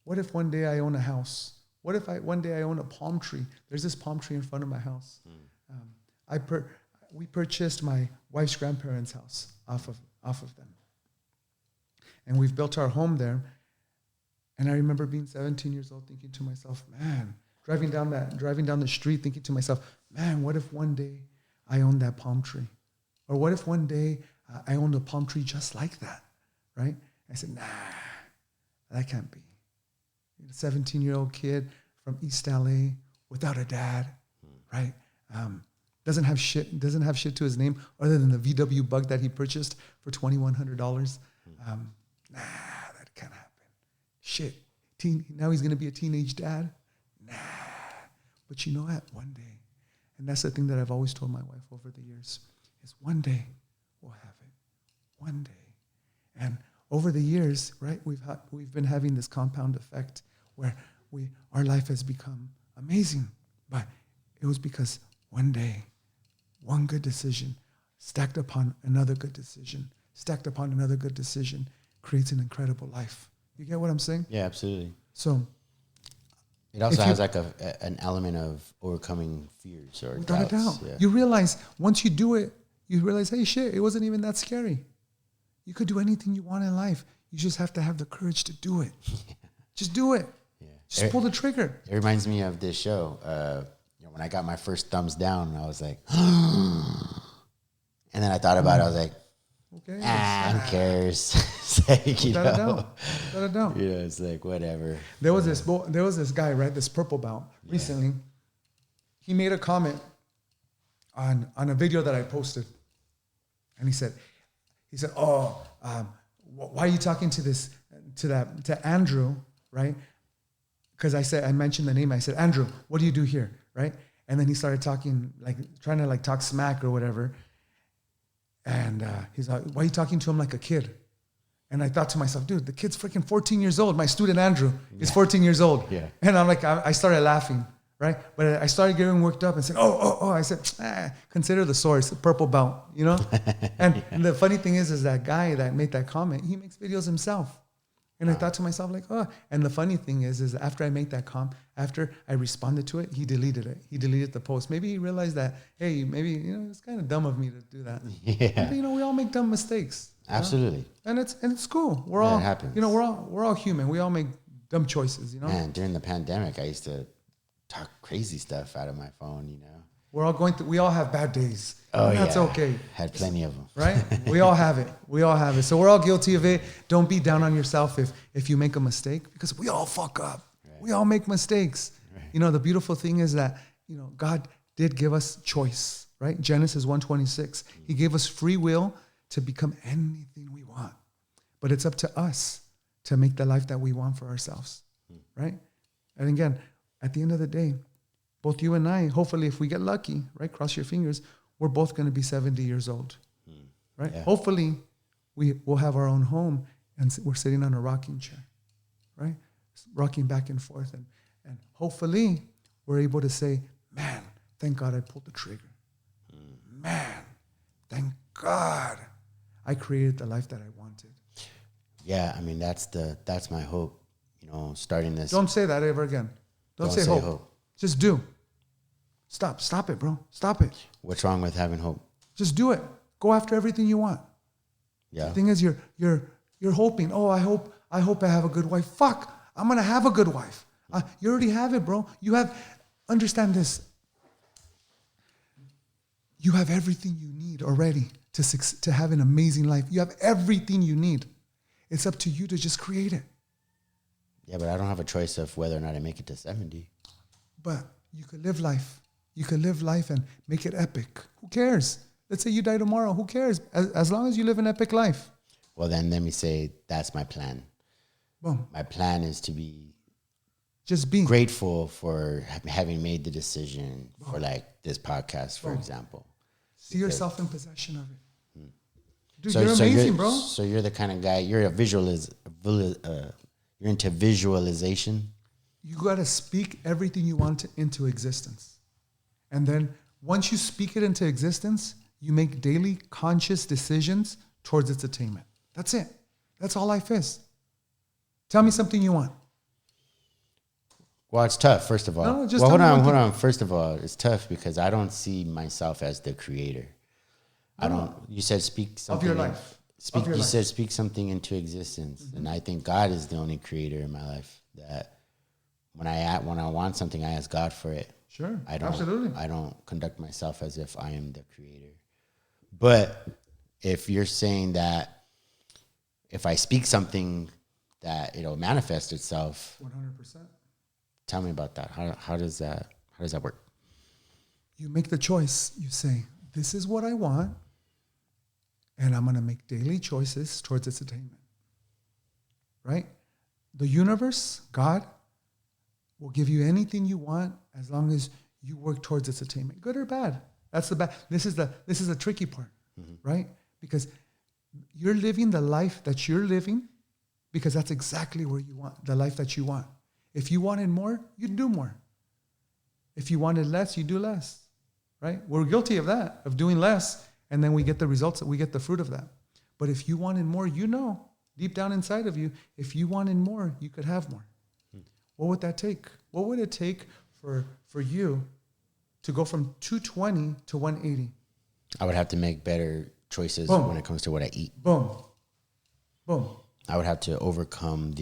what if one day I own a house? What if one day I own a palm tree? There's this palm tree in front of my house. We purchased my wife's grandparents' house off of them. And we've built our home there. And I remember being 17 years old thinking to myself, man, driving down the street thinking to myself, man, what if one day I own that palm tree? Or what if one day I owned a palm tree just like that, right? I said, nah, that can't be. A 17-year-old kid from East LA without a dad, right? Doesn't have shit to his name other than the VW Bug that he purchased for $2,100. Nah, that can't happen. Shit. Now he's going to be a teenage dad? Nah. But you know what? One day. And that's the thing that I've always told my wife over the years is one day we'll have it. One day. And over the years, right, we've been having this compound effect where our life has become amazing. But it was because one day, one good decision stacked upon another good decision, stacked upon another good decision creates an incredible life. You get what I'm saying? Yeah, absolutely. So it also has like an element of overcoming fears or without doubts. a doubt. Yeah. You realize once you do it, you realize, hey, shit, it wasn't even that scary. You could do anything you want in life. You just have to have the courage to do it. Just do it. Yeah. Just pull the trigger. It reminds me of this show. When I got my first thumbs down, I was like, and then I thought about it. I was like, okay, who cares? It's like, without a doubt. You know, it's like whatever. There was this guy, right? This purple belt recently. He made a comment on a video that I posted, and he said, "Oh, why are you talking to Andrew, right?" Because I mentioned the name. I said, "Andrew, what do you do here?" Right? And then he started talking, trying to talk smack or whatever. And he's like, "Why are you talking to him like a kid?" And I thought to myself, dude, the kid's freaking 14 years old. My student Andrew is 14 years old. Yeah. And I'm like, I started laughing, right? But I started getting worked up and said, oh. I said, consider the source, the purple belt, you know? And the funny thing is that guy that made that comment, he makes videos himself. And I thought to myself, and the funny thing is after I make that after I responded to it, he deleted it. He deleted the post. Maybe he realized that, hey, maybe, it's kind of dumb of me to do that. Yeah. But, we all make dumb mistakes. Absolutely. And it's cool. We're all, it happens. We're all human. We all make dumb choices, Man, during the pandemic, I used to talk crazy stuff out of my phone, We're all we all have bad days. Oh, and that's okay. Had plenty of them. Right? We all have it. So we're all guilty of it. Don't be down on yourself if you make a mistake, because we all fuck up. Right. We all make mistakes. Right. The beautiful thing is that, God did give us choice, right? Genesis 1:26. He gave us free will to become anything we want. But it's up to us to make the life that we want for ourselves, right? And again, at the end of the day, both you and I, hopefully if we get lucky, right, cross your fingers, we're both going to be 70 years old, right? Yeah. Hopefully we will have our own home and we're sitting on a rocking chair, right? Rocking back and forth. And hopefully we're able to say, man, thank God I pulled the trigger. Man, thank God I created the life that I wanted. Yeah, I mean, that's my hope, starting this. Don't say that ever again. Don't say hope. Just do. Stop it, bro. Stop it. What's wrong with having hope? Just do it. Go after everything you want. Yeah. The thing is, you're hoping. Oh, I hope I have a good wife. Fuck, I'm gonna have a good wife. You already have it, bro. Understand this. You have everything you need already to have an amazing life. You have everything you need. It's up to you to just create it. Yeah, but I don't have a choice of whether or not I make it to 70. But you could live life. You could live life and make it epic. Who cares? Let's say you die tomorrow. Who cares? As long as you live an epic life. Well, then let me say that's my plan. Boom. My plan is to be just being grateful for having made the decision for this podcast, for example. See yourself in possession of it. Dude, you're amazing, bro. So you're the kind of guy, you're into visualization. you got to speak everything you want into existence. And then once you speak it into existence, you make daily conscious decisions towards its attainment. That's it. That's all life is. Tell me something you want. Well, it's tough, first of all. No, just hold on. First of all, it's tough because I don't see myself as the creator. You said speak something. Of your life. You said speak something into existence. Mm-hmm. And I think God is the only creator in my life. That when I want something, I ask God for it. Sure, absolutely. I don't conduct myself as if I am the creator. But if you're saying that if I speak something that it'll manifest itself, 100%. Tell me about that. How does that work? You make the choice. You say, this is what I want, and I'm going to make daily choices towards its attainment. Right? The universe, God, will give you anything you want as long as you work towards its attainment, good or bad. That's the bad. This is the tricky part, right? Because you're living the life that you're living because that's exactly where you want, the life that you want. If you wanted more, you'd do more. If you wanted less, you do less, right? We're guilty of that, of doing less, and then we get the results, we get the fruit of that. But if you wanted more, deep down inside of you, if you wanted more, you could have more. What would that take? What would it take for you to go from 220 to 180? I would have to make better choices when it comes to what I eat. Boom. I would have to overcome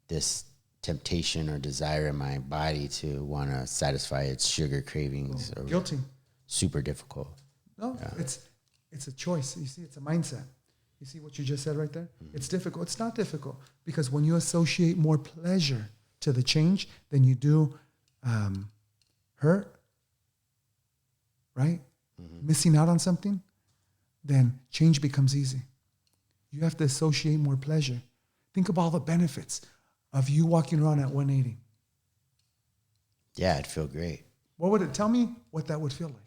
this temptation or desire in my body to want to satisfy its sugar cravings. Guilty. Super difficult. No, yeah. It's a choice. You see, it's a mindset. You see what you just said right there? Mm-hmm. It's difficult. It's not difficult because when you associate more pleasure to the change than you do hurt, right? Mm-hmm. Missing out on something, then change becomes easy. You have to associate more pleasure. Think of all the benefits of you walking around at 180. Yeah, it'd feel great. What would it tell me what that would feel like?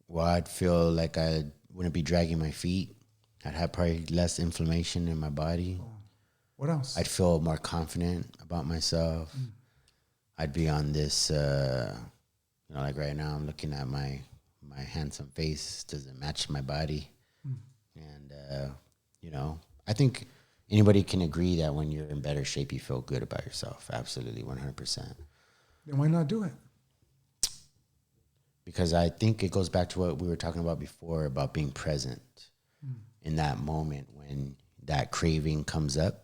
Well, I'd feel like I wouldn't be dragging my feet. I'd have probably less inflammation in my body. Oh. What else? I'd feel more confident about myself. I'd be on this, like right now I'm looking at my handsome face. Does it match my body? And, I think anybody can agree that when you're in better shape, you feel good about yourself. Absolutely, 100%. Then why not do it? Because I think it goes back to what we were talking about before about being present in that moment when that craving comes up.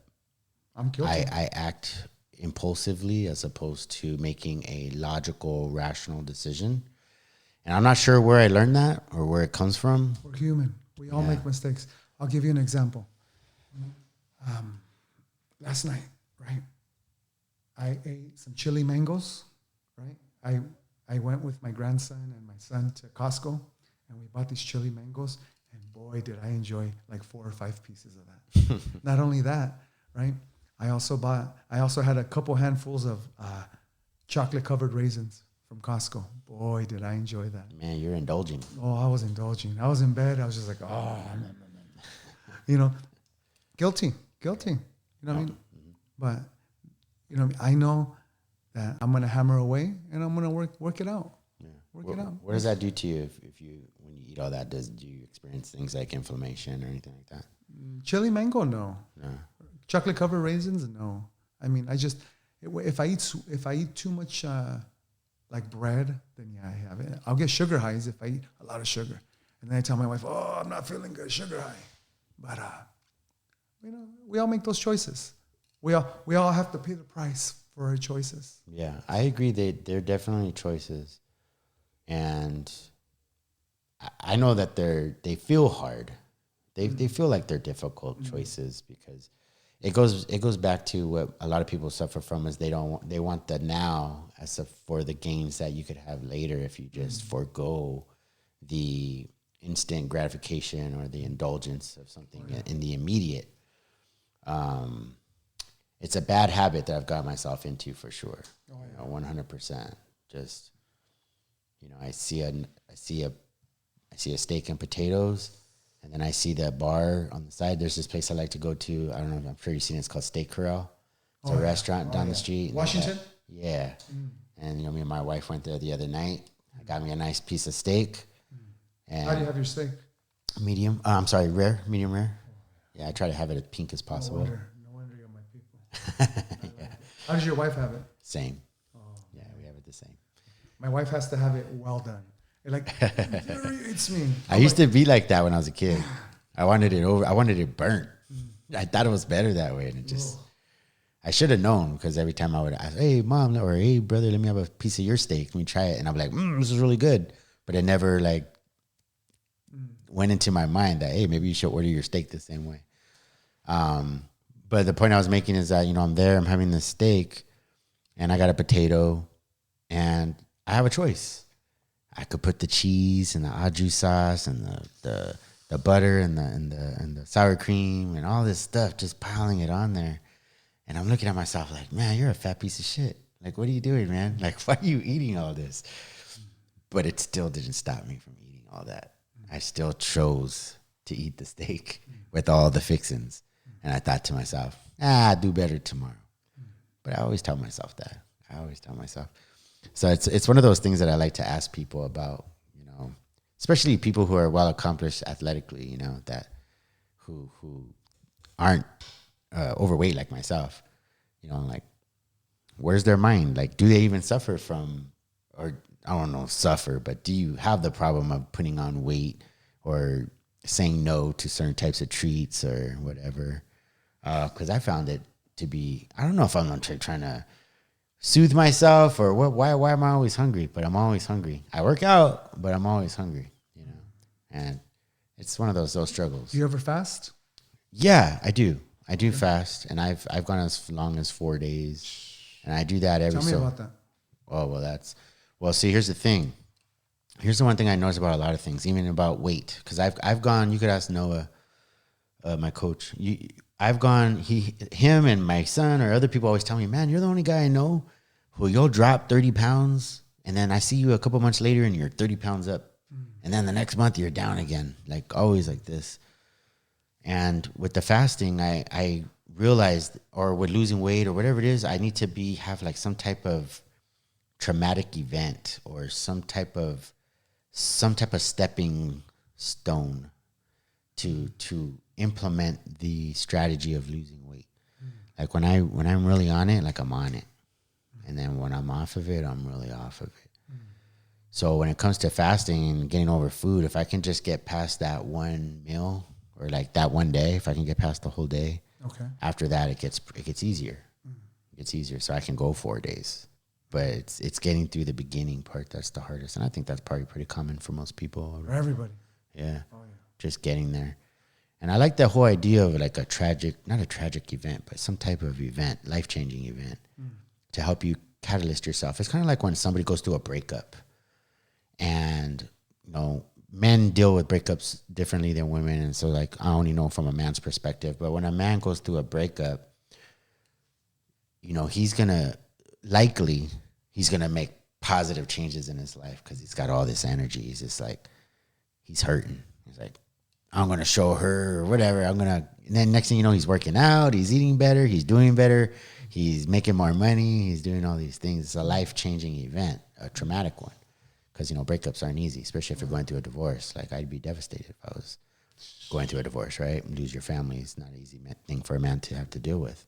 I'm guilty. I act impulsively as opposed to making a logical, rational decision. And I'm not sure where I learned that or where it comes from. We're human. We all make mistakes. I'll give you an example. Last night, right, I ate some chili mangoes, right? I went with my grandson and my son to Costco, and we bought these chili mangoes, and boy, did I enjoy like 4 or 5 pieces of that. Not only that, right? I also had a couple handfuls of chocolate-covered raisins from Costco. Boy, did I enjoy that. Man, you're indulging. Oh, I was indulging. I was in bed. I was just like, guilty. You know what I mean? But, I know that I'm going to hammer away and I'm going to work it out. Yeah. Work it out. What does that do to you when you eat all that? Do you experience things like inflammation or anything like that? Chili mango, no. Chocolate covered raisins, no. I mean, if I eat too much like bread, then yeah, I have it. I'll get sugar highs if I eat a lot of sugar, and then I tell my wife, "Oh, I'm not feeling good, sugar high." But we all make those choices. We all have to pay the price for our choices. Yeah, I agree. They're definitely choices, and I know that they feel hard. They feel like they're difficult choices because it goes back to what a lot of people suffer from is they want the now for the gains that you could have later if you just forego the instant gratification or the indulgence of something in the immediate. It's a bad habit that I've got myself into for sure. 100%. Just I see a steak and potatoes. And then I see the bar on the side. There's this place I like to go to. I don't know. I'm sure you've seen it. It's called Steak Corral. It's a restaurant down the street. Washington? Yeah. And, you know, me and my wife went there the other night. I got me a nice piece of steak. And how do you have your steak? Medium. I'm sorry, rare. Medium rare. Yeah, I try to have it as pink as possible. No wonder you're my people. Yeah. How does your wife have it? Same. Yeah, we have it the same. My wife has to have it well done. It's me. I used to be like that when I was a kid. I wanted it burnt. I thought it was better that way. And it just, I should have known, because every time I would ask, hey, mom, or hey, brother, let me have a piece of your steak. Let me try it. And I'm like, this is really good. But it never went into my mind that, hey, maybe you should order your steak the same way. But the point I was making is that, you know, I'm there, I'm having this steak, and I got a potato, and I have a choice. I could put the cheese and the au jus sauce and the butter and the sour cream and all this stuff, just piling it on there. And I'm looking at myself like, man, you're a fat piece of shit. Like, what are you doing, man? Like, why are you eating all this? But it still didn't stop me from eating all that. I still chose to eat the steak with all the fixings. And I thought to myself, I'll do better tomorrow. But I always tell myself that. So it's one of those things that I like to ask people about, you know, especially people who are well accomplished athletically, you know, that who aren't overweight like myself, you know, like, where's their mind? Like, do they even suffer from, or I don't know, suffer, but do you have the problem of putting on weight or saying no to certain types of treats or whatever? Because I found it to be, I don't know if I'm trying to soothe myself or what. Why am I always hungry? But I'm always hungry. I work out, but I'm always hungry, you know. And it's one of those struggles. Do you ever fast? Yeah, I do. I do fast, and I've gone as long as 4 days, and I do that every. Tell me about that. Well, see, here's the thing. Here's the one thing I notice about a lot of things, even about weight, because I've gone. You could ask Noah, my coach. I've gone. Him and my son or other people always tell me, man, you're the only guy I know who you'll drop 30 pounds, and then I see you a couple months later and you're 30 pounds up, and then the next month you're down again, like always like this. And with the fasting, I realized, or with losing weight or whatever it is, I need to have like some type of traumatic event or some type of stepping stone to implement the strategy of losing weight. Like when I'm really on it, like I'm on it. And then when I'm off of it, I'm really off of it. So when it comes to fasting and getting over food, if I can just get past that one meal, or like that one day, if I can get past the whole day, okay. After that, it gets easier. It gets easier, so I can go 4 days. But it's getting through the beginning part that's the hardest, and I think that's probably pretty common for most people. For everybody. Yeah. Oh, yeah. Just getting there. And I like the whole idea of like not a tragic event, but some type of event, life-changing event, to help you catalyst yourself. It's kind of like when somebody goes through a breakup, and you know, men deal with breakups differently than women. And so like, I only know from a man's perspective, but when a man goes through a breakup, you know, he's going to make positive changes in his life, because he's got all this energy. He's just like, he's hurting. He's like, I'm going to show her or whatever. And then next thing you know, he's working out, he's eating better, he's doing better, he's making more money, he's doing all these things. It's a life-changing event, a traumatic one. Because, you know, breakups aren't easy, especially if you're going through a divorce. Like, I'd be devastated if I was going through a divorce, right? Lose your family is not an easy thing for a man to have to deal with.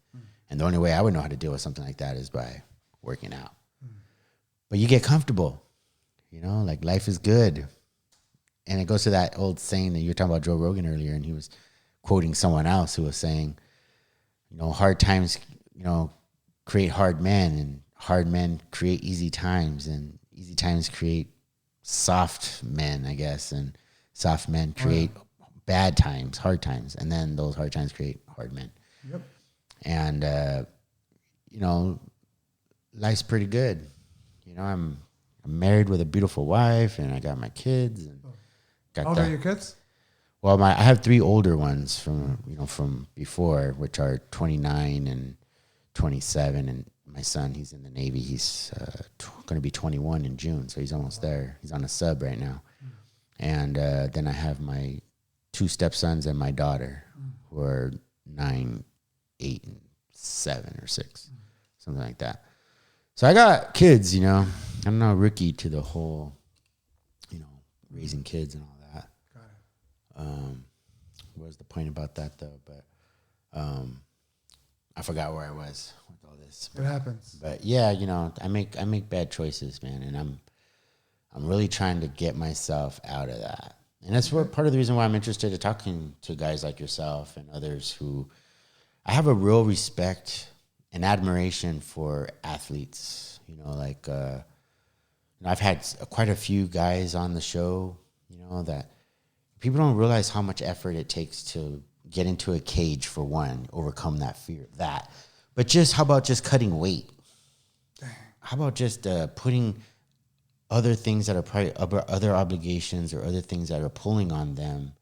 And the only way I would know how to deal with something like that is by working out. But you get comfortable, you know, like life is good. And it goes to that old saying that you were talking about Joe Rogan earlier, and he was quoting someone else who was saying, you know, hard times, you know, create hard men, and hard men create easy times, and easy times create soft men, I guess, and soft men create bad times, hard times, and then those hard times create hard men. Yep. And you know, life's pretty good. You know, I'm married with a beautiful wife, and I got my kids. And how old are your kids? Well, I have 3 older ones from before, which are 29 and 27, and my son, he's in the Navy. He's going to be 21 in June, so he's almost there. He's on a sub right now. And then I have my 2 stepsons and my daughter, who are 9, 8, and 7 or 6, something like that. So I got kids, you know. I'm not a rookie to the whole, you know, raising kids and all that. Got it. What was the point about that though? But I forgot where I was with all this. It happens. But yeah, you know, I make bad choices, man, and I'm really trying to get myself out of that. And that's what part of the reason why I'm interested in talking to guys like yourself and others who I have a real respect and admiration for athletes. You know, like I've had quite a few guys on the show, you know, that people don't realize how much effort it takes to get into a cage, for one, overcome that fear of that. But just how about just cutting weight? How about just putting other things that are probably other obligations or other things that are pulling on them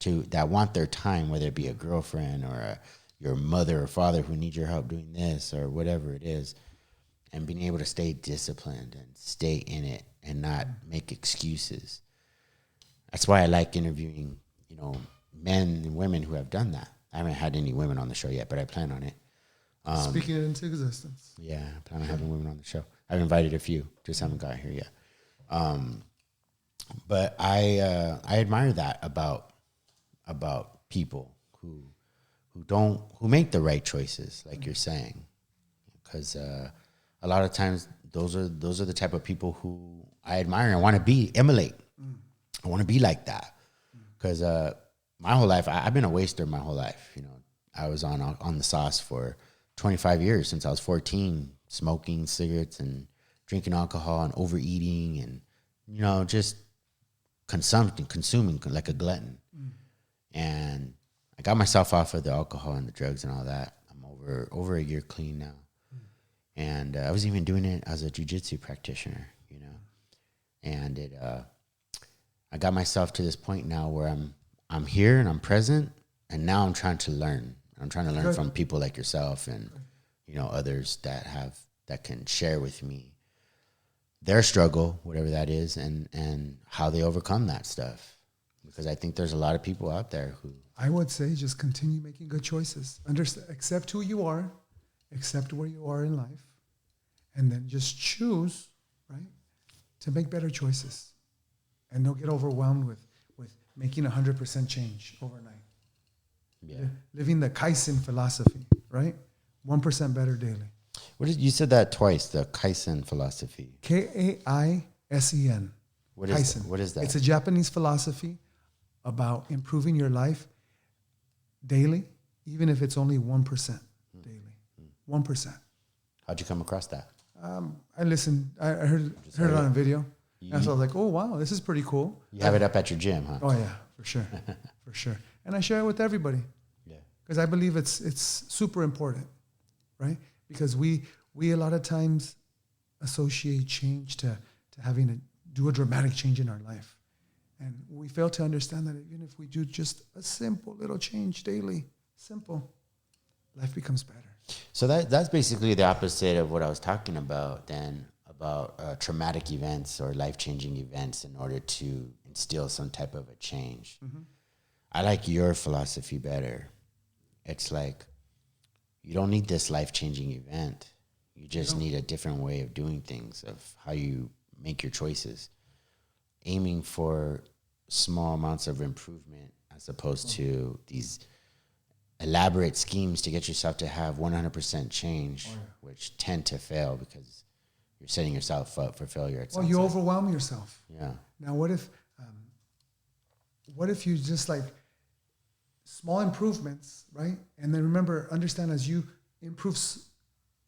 that want their time, whether it be a girlfriend or your mother or father who need your help doing this or whatever it is, and being able to stay disciplined and stay in it and not make excuses. That's why I like interviewing, you know, men and women who have done that. I haven't had any women on the show yet, but I plan on it. Speaking it into existence. Yeah, I plan on having women on the show. I've invited a few, just haven't got here yet. But I admire that about people who make the right choices, like you're saying, because a lot of times those are the type of people who I admire and want to emulate. I want to be like that, because my whole life I've been a waster my whole life. You know, I was on the sauce for 25 years since I was 14, smoking cigarettes and drinking alcohol and overeating and, you know, just consuming like a glutton. And I got myself off of the alcohol and the drugs and all that. I'm over a year clean now. And I was even doing it as a Jiu Jitsu practitioner, you know. And I got myself to this point now where I'm here and I'm present, and now I'm trying to learn. I'm trying to learn from people like yourself and, you know, others that can share with me their struggle, whatever that is, and how they overcome that stuff. Because I think there's a lot of people out there who... I would say just continue making good choices. Accept who you are, accept where you are in life, and then just choose, right, to make better choices. And don't get overwhelmed with making 100% change overnight. Yeah. Living the Kaizen philosophy, right? 1% better daily. You said that twice, the Kaizen philosophy. Kaisen. What is that? It's a Japanese philosophy about improving your life daily, even if it's only 1% daily. 1%. How'd you come across that? I listened. I heard it on a video. And so I was like, oh, wow, this is pretty cool. You have it up at your gym, huh? Oh, yeah, for sure. For sure. And I share it with everybody. Yeah. Because I believe it's super important, right? Because we a lot of times associate change to having to do a dramatic change in our life. And we fail to understand that even if we do just a simple little change daily, simple, life becomes better. So that's basically the opposite of what I was talking about then, about traumatic events or life-changing events in order to instill some type of a change. Mm-hmm. I like your philosophy better. It's like, you don't need this life-changing event. You just need a different way of doing things, of how you make your choices, aiming for small amounts of improvement as opposed to these elaborate schemes to get yourself to have 100% change, which tend to fail because you're setting yourself up for failure. Well, you overwhelm yourself. Yeah. Now, what if you just like small improvements, right? And then remember, understand as you improve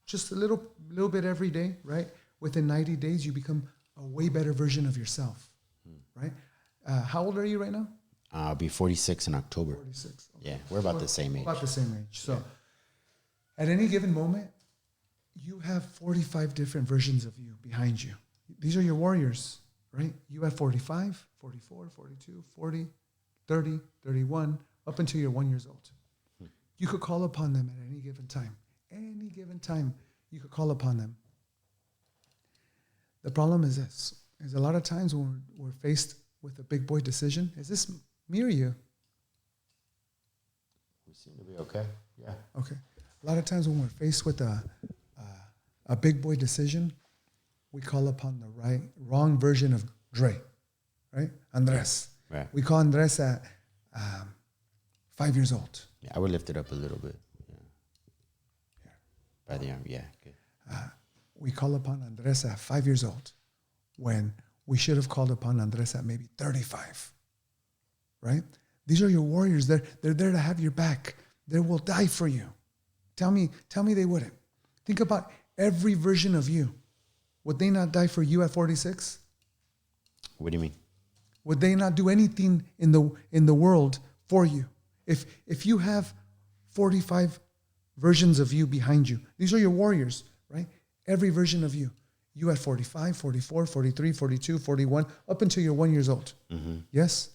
just a little bit every day, right? Within 90 days, you become a way better version of yourself, right? How old are you right now? I'll be 46 in October. 46. Okay. Yeah, we're about the same age. About the same age. So at any given moment, you have 45 different versions of you behind you. These are your warriors, right? You have 45, 44, 42, 40, 30, 31, up until you're 1 year old. You could call upon them at any given time. Any given time, you could call upon them. The problem is this, is a lot of times when we're faced with a big boy decision, is this me or you? We seem to be okay. Yeah. Okay. A lot of times when we're faced with a big boy decision, we call upon the wrong version of Dre, right? Andres. Right. We call Andres at 5 years old. Yeah, I would lift it up a little bit. Yeah. By the arm, yeah. Good. We call upon Andres at 5 years old when we should have called upon Andres at maybe 35, right? These are your warriors. They're there to have your back. They will die for you. Tell me they wouldn't. Think about every version of you. Would they not die for you at 46? What do you mean? Would they not do anything in the world for you? If you have 45 versions of you behind you, these are your warriors, right? Every version of you. You at 45, 44, 43, 42, 41, up until you're 1 year old. Mm-hmm. Yes?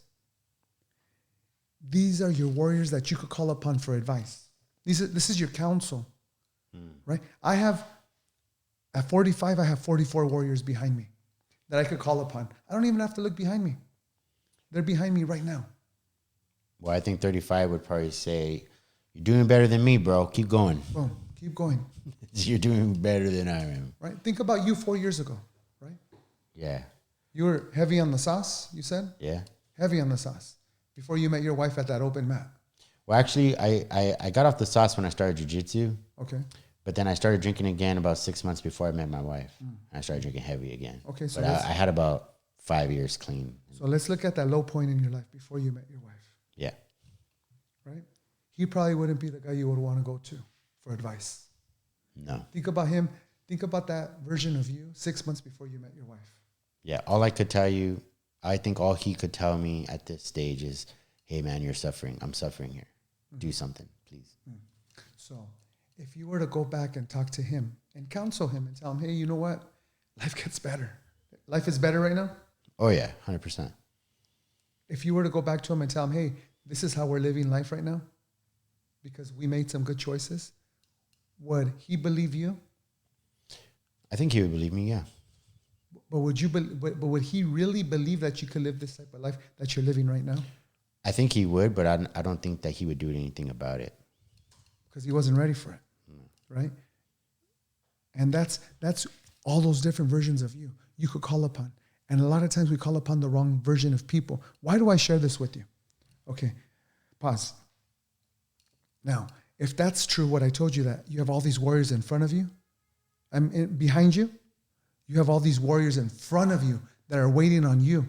These are your warriors that you could call upon for advice. This is your counsel, right? At 45, I have 44 warriors behind me that I could call upon. I don't even have to look behind me. They're behind me right now. Well, I think 35 would probably say, you're doing better than me, bro. Keep going. Boom. Keep going. You're doing better than I am. Right? Think about you 4 years ago, right? Yeah. You were heavy on the sauce, you said? Yeah. Heavy on the sauce. Before you met your wife at that open mat. Well, actually, I got off the sauce when I started jiu-jitsu. Okay. But then I started drinking again about 6 months before I met my wife. I started drinking heavy again. Okay, so but I had about 5 years clean. So let's look at that low point in your life before you met your wife. Yeah. Right? He probably wouldn't be the guy you would want to go to for advice. No. Think about him. Think about that version of you 6 months before you met your wife. Yeah. All I could tell you, I think all he could tell me at this stage is, hey, man, you're suffering. I'm suffering here. Do something, please. So if you were to go back and talk to him and counsel him and tell him, hey, you know what? Life gets better. Life is better right now? Oh, yeah, 100%. If you were to go back to him and tell him, hey, this is how we're living life right now because we made some good choices, would he believe you? I think he would believe me, yeah. But would he really believe that you could live this type of life that you're living right now? I think he would, but I don't think that he would do anything about it. Because he wasn't ready for it, right? And that's all those different versions of you could call upon. And a lot of times we call upon the wrong version of people. Why do I share this with you? Okay, pause. Now, if that's true, what I told you, that you have all these warriors in front of you, behind you, you have all these warriors in front of you that are waiting on you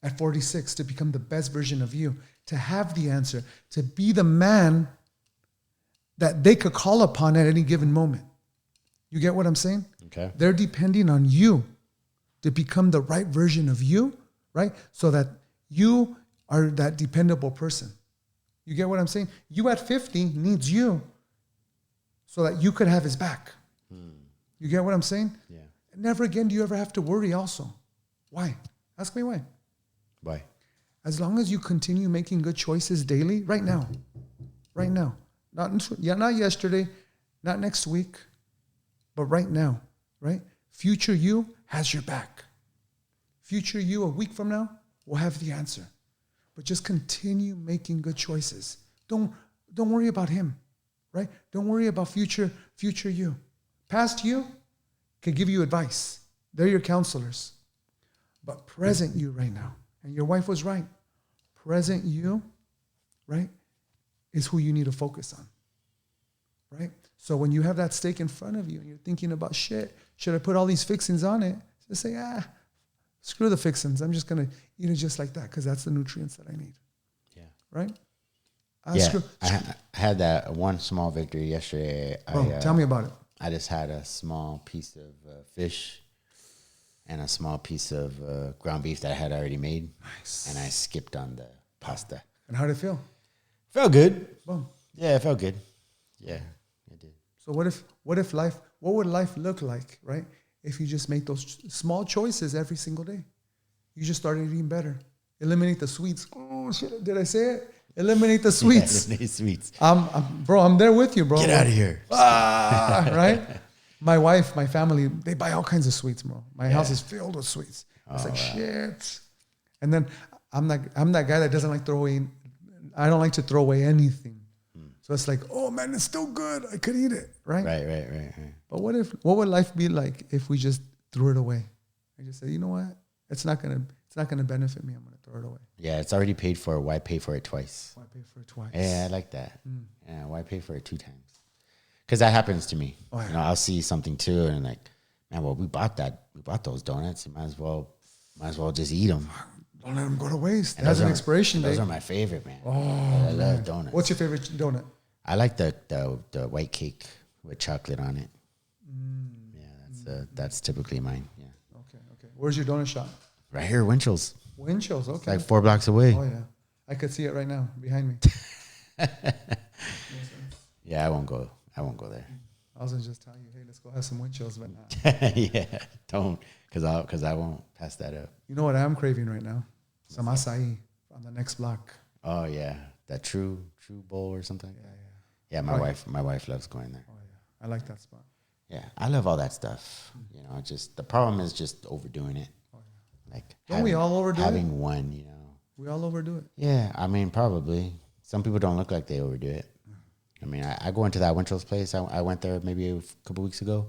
at 46 to become the best version of you, to have the answer, to be the man that they could call upon at any given moment. You get what I'm saying? Okay. They're depending on you to become the right version of you, right? So that you are that dependable person. You get what I'm saying? You at 50 needs you so that you could have his back. You get what I'm saying? Yeah. Never again do you ever have to worry also. Why? Ask me why. Why? As long as you continue making good choices daily, right now. Not yesterday, not next week, but right now, right? Future you has your back. Future you a week from now will have the answer. But just continue making good choices. Don't worry about him, right? Don't worry about future you. Past you can give you advice. They're your counselors. But present you right now, and your wife was right, present you, right, is who you need to focus on, right? So when you have that steak in front of you and you're thinking about, shit, should I put all these fixings on it? Just say, screw the fixings. I'm just going to eat it just like that because that's the nutrients that I need. Yeah. Right? I had that one small victory yesterday. Tell me about it. I just had a small piece of fish and a small piece of ground beef that I had already made. Nice. And I skipped on the pasta. And how did it feel? Felt good. Boom. Yeah, it felt good. Yeah, it did. So what would life look like, right? If you just make those small choices every single day. You just started eating better. Eliminate the sweets. Oh, shit, did I say it? Eliminate the sweets. Yeah, eliminate sweets. I'm there with you, bro. Get out of here. Right? My wife, my family, they buy all kinds of sweets, bro. My house is filled with sweets. It's like, shit. And then I'm that guy that doesn't like I don't like to throw away anything. So it's like, oh man, it's still good. I could eat it, right? Right. But what would life be like if we just threw it away? I just said, you know what? It's not gonna benefit me. I'm gonna throw it away. Yeah, it's already paid for. Why pay for it twice? Why pay for it twice? Yeah, I like that. Yeah, why pay for it 2 times? Because that happens to me. Oh, yeah. You know, I'll see something too, and like, man, well, we bought those donuts. You might as well just eat them. Don't let them go to waste. It has an expiration date. Those are my favorite, man. Oh, I love donuts. What's your favorite donut? I like the white cake with chocolate on it. Yeah, that's typically mine. Yeah. Okay. Where's your donut shop? Right here, Winchell's. Winchell's, okay. It's like 4 blocks away. Oh yeah, I could see it right now behind me. Yeah, I won't go there. I was gonna just tell you, hey, let's go have some Winchell's, but not. Yeah, don't, because I won't pass that up. You know what I'm craving right now? Some acai on the next block. Oh yeah, that True Bowl or something. Yeah, my wife loves going there. Oh yeah, I like that spot. Yeah, I love all that stuff. You know, just the problem is just overdoing it. Oh yeah, like we all overdo having one. You know, we all overdo it. Yeah, I mean, probably some people don't look like they overdo it. I mean, I go into that Winchell's place. I went there maybe a couple weeks ago,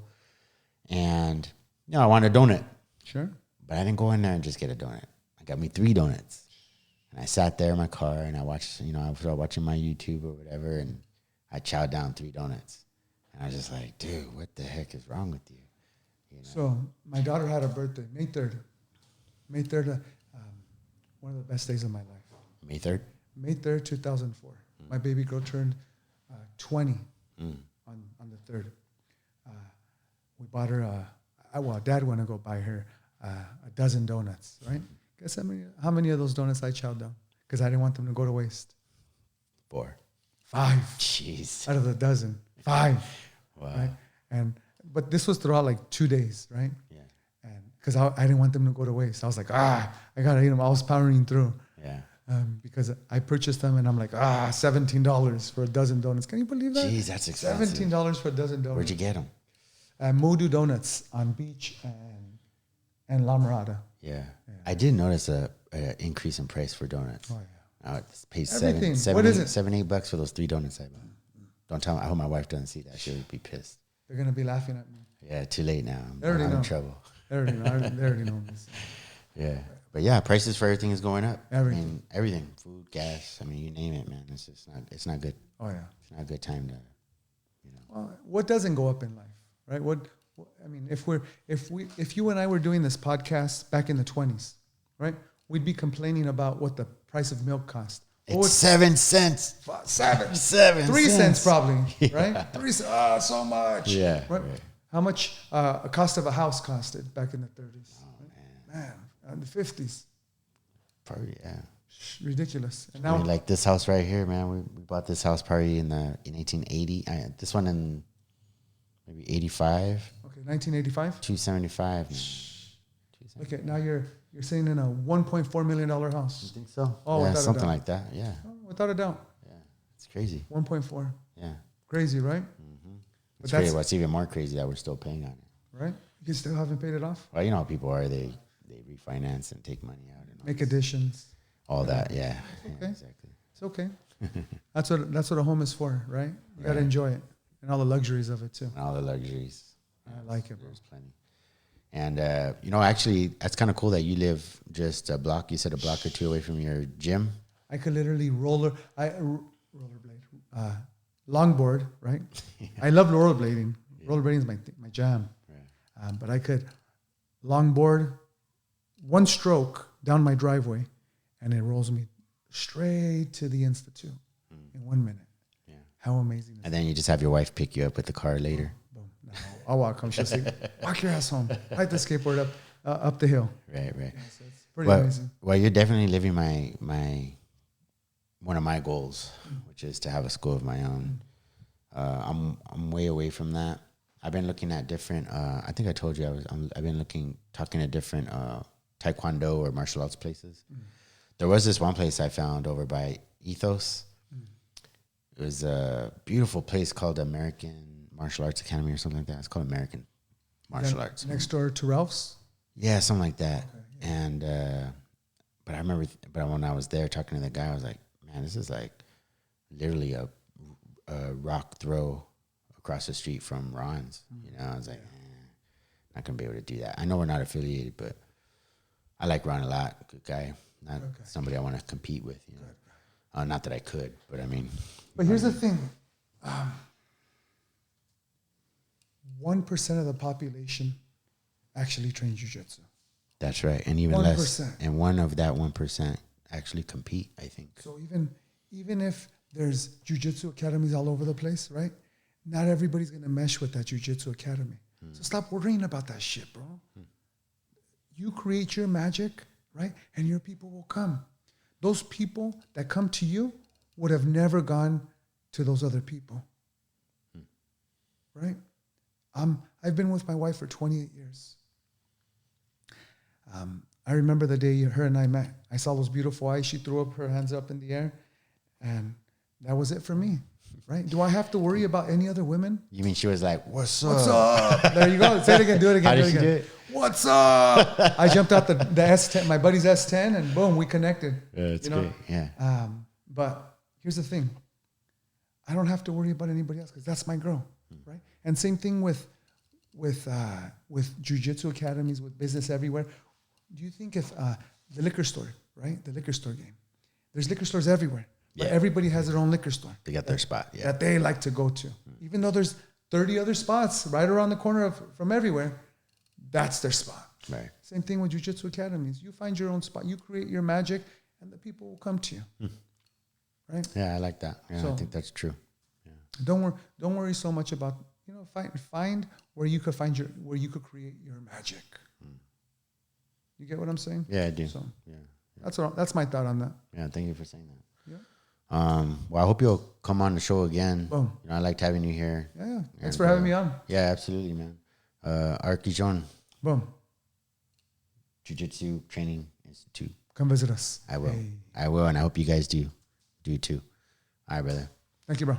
and you know, I wanted a donut. Sure. But I didn't go in there and just get a donut. I got me 3 donuts, and I sat there in my car and I watched. You know, I was watching my YouTube or whatever, and I chowed down 3 donuts, and I was just like, dude, what the heck is wrong with you? You know? So my daughter had a birthday, May 3rd. May 3rd, one of the best days of my life. May 3rd? May 3rd, 2004. My baby girl turned 20 on the 3rd. We bought her, Dad wanted to go buy her a dozen donuts, right? Guess how many of those donuts I chowed down? Because I didn't want them to go to waste. 4. 5. Jeez. Out of the dozen. 5. Wow. Right? But this was throughout like 2 days, right? Yeah. And because I didn't want them to go to waste. I was like, I got to eat them. I was powering through. Yeah. Because I purchased them and I'm like, $17 for a dozen donuts. Can you believe that? Jeez, that's expensive. $17 for a dozen donuts. Where'd you get them? Modu Donuts on Beach and La Mirada. Yeah. I did notice a increase in price for donuts. Oh, yeah. I paid Everything. $7, What is it? $7-8 for those 3 donuts I bought. Don't tell me. I hope my wife doesn't see that. She would be pissed. They're going to be laughing at me. Yeah, too late now. I'm in trouble. They already know this. Yeah. But yeah, prices for everything is going up. Everything. I mean, everything. Food, gas. I mean, you name it, man. It's just it's not good. Oh, yeah. It's not a good time to, you know. Well, what doesn't go up in life, right? I mean, if you and I were doing this podcast back in the 20s, right? We'd be complaining about what the price of milk cost. It's 7 cents. 7 3 cents probably, Yeah. right? 3 so much. Yeah. Right? How much a cost of a house costed back in the 30s? Oh, Man, in the 50s. Probably, yeah. Ridiculous. And I now, mean, like this house right here, man. We bought this house probably in 1880. This one in maybe 85. okay, 1985. 275. Okay, now you're sitting in a $1.4 million house. You think so? Oh, yeah, something a doubt. like that. Yeah. Oh, without a doubt. Yeah, it's crazy. 1.4. Yeah. Crazy, right? Mm-hmm. But It's crazy. What's even more crazy that we're still paying on it. Right? You still haven't paid it off? Well, you know how people are. They refinance and take money out and Make additions. all that. Yeah. Okay. Yeah, exactly. It's okay. That's what a home is for, right? You got to Right. enjoy it and all the luxuries of it too. And all the luxuries. I like it, bro. There's plenty. And, you know, actually, that's kind of cool that you live just a block. You said a block or 2 away from your gym. I could literally rollerblade, longboard, right? Yeah. I love rollerblading. Yeah. Rollerblading is my jam. Right. But I could longboard 1 stroke down my driveway, and it rolls me straight to the Institute in 1 minute. Yeah. How amazing is that? And then you just have your wife pick you up with the car later. Boom. No, I'll walk home. She'll say, walk your ass home. Ride the skateboard up the hill. Right. Yeah, so it's pretty amazing. Well, you're definitely living one of my goals, which is to have a school of my own. I'm way away from that. I've been looking at different. I think I told you I've been talking to different taekwondo or martial arts places. There was this one place I found over by Ethos. It was a beautiful place called American Martial Arts Academy or something like that. It's called American Martial Arts. Next door to Ralph's? Yeah, something like that. Okay, yeah. And but I remember, when I was there talking to the guy, I was like, man, this is like literally a a rock throw across the street from Ron's. You know, I was like, not gonna be able to do that. I know we're not affiliated, but I like Ron a lot. Good guy. Not somebody I want to compete with. You know, not that I could, but I mean. But here's the thing: 1% of the population actually train jiu-jitsu. That's right, and even 1%. Less. And one of that 1% actually compete, I think. So even if there's jiu-jitsu academies all over the place, right? Not everybody's gonna mesh with that jiu-jitsu academy. So stop worrying about that shit, bro. You create your magic, right? And your people will come. Those people that come to you would have never gone to those other people, right? I've been with my wife for 28 years. I remember the day her and I met. I saw those beautiful eyes. She threw up her hands up in the air, and that was it for me. Right? Do I have to worry about any other women? You mean she was like, "What's up? What's up?" There you go. Say it again. Do it again. How did she do it? What's up? I jumped out the S10, my buddy's S10, and boom, we connected. Yeah, that's great. Yeah. But here's the thing: I don't have to worry about anybody else because that's my girl, right? And same thing with jiu-jitsu academies, with business everywhere. Do you think if the liquor store, right? The liquor store game. There's liquor stores everywhere. But everybody has their own liquor store. They got their spot, that they like to go to. Even though there's 30 other spots right around the corner from everywhere, that's their spot. Right. Same thing with jiu-jitsu academies. You find your own spot. You create your magic, and the people will come to you. Right? Yeah, I like that. Yeah, so, I think that's true. Yeah. Don't worry so much about, find where you could create your magic. You get what I'm saying? Yeah, I do. So that's my thought on that. Yeah, thank you for saying that. Yeah. Well, I hope you'll come on the show again. Boom. I liked having you here. Yeah. Thanks for having me on. Yeah, absolutely, man. Gijon. Boom. Jiu Jitsu Training Institute. Come visit us. I will. Hey. I will, and I hope you guys do too. All right, brother. Thank you, bro.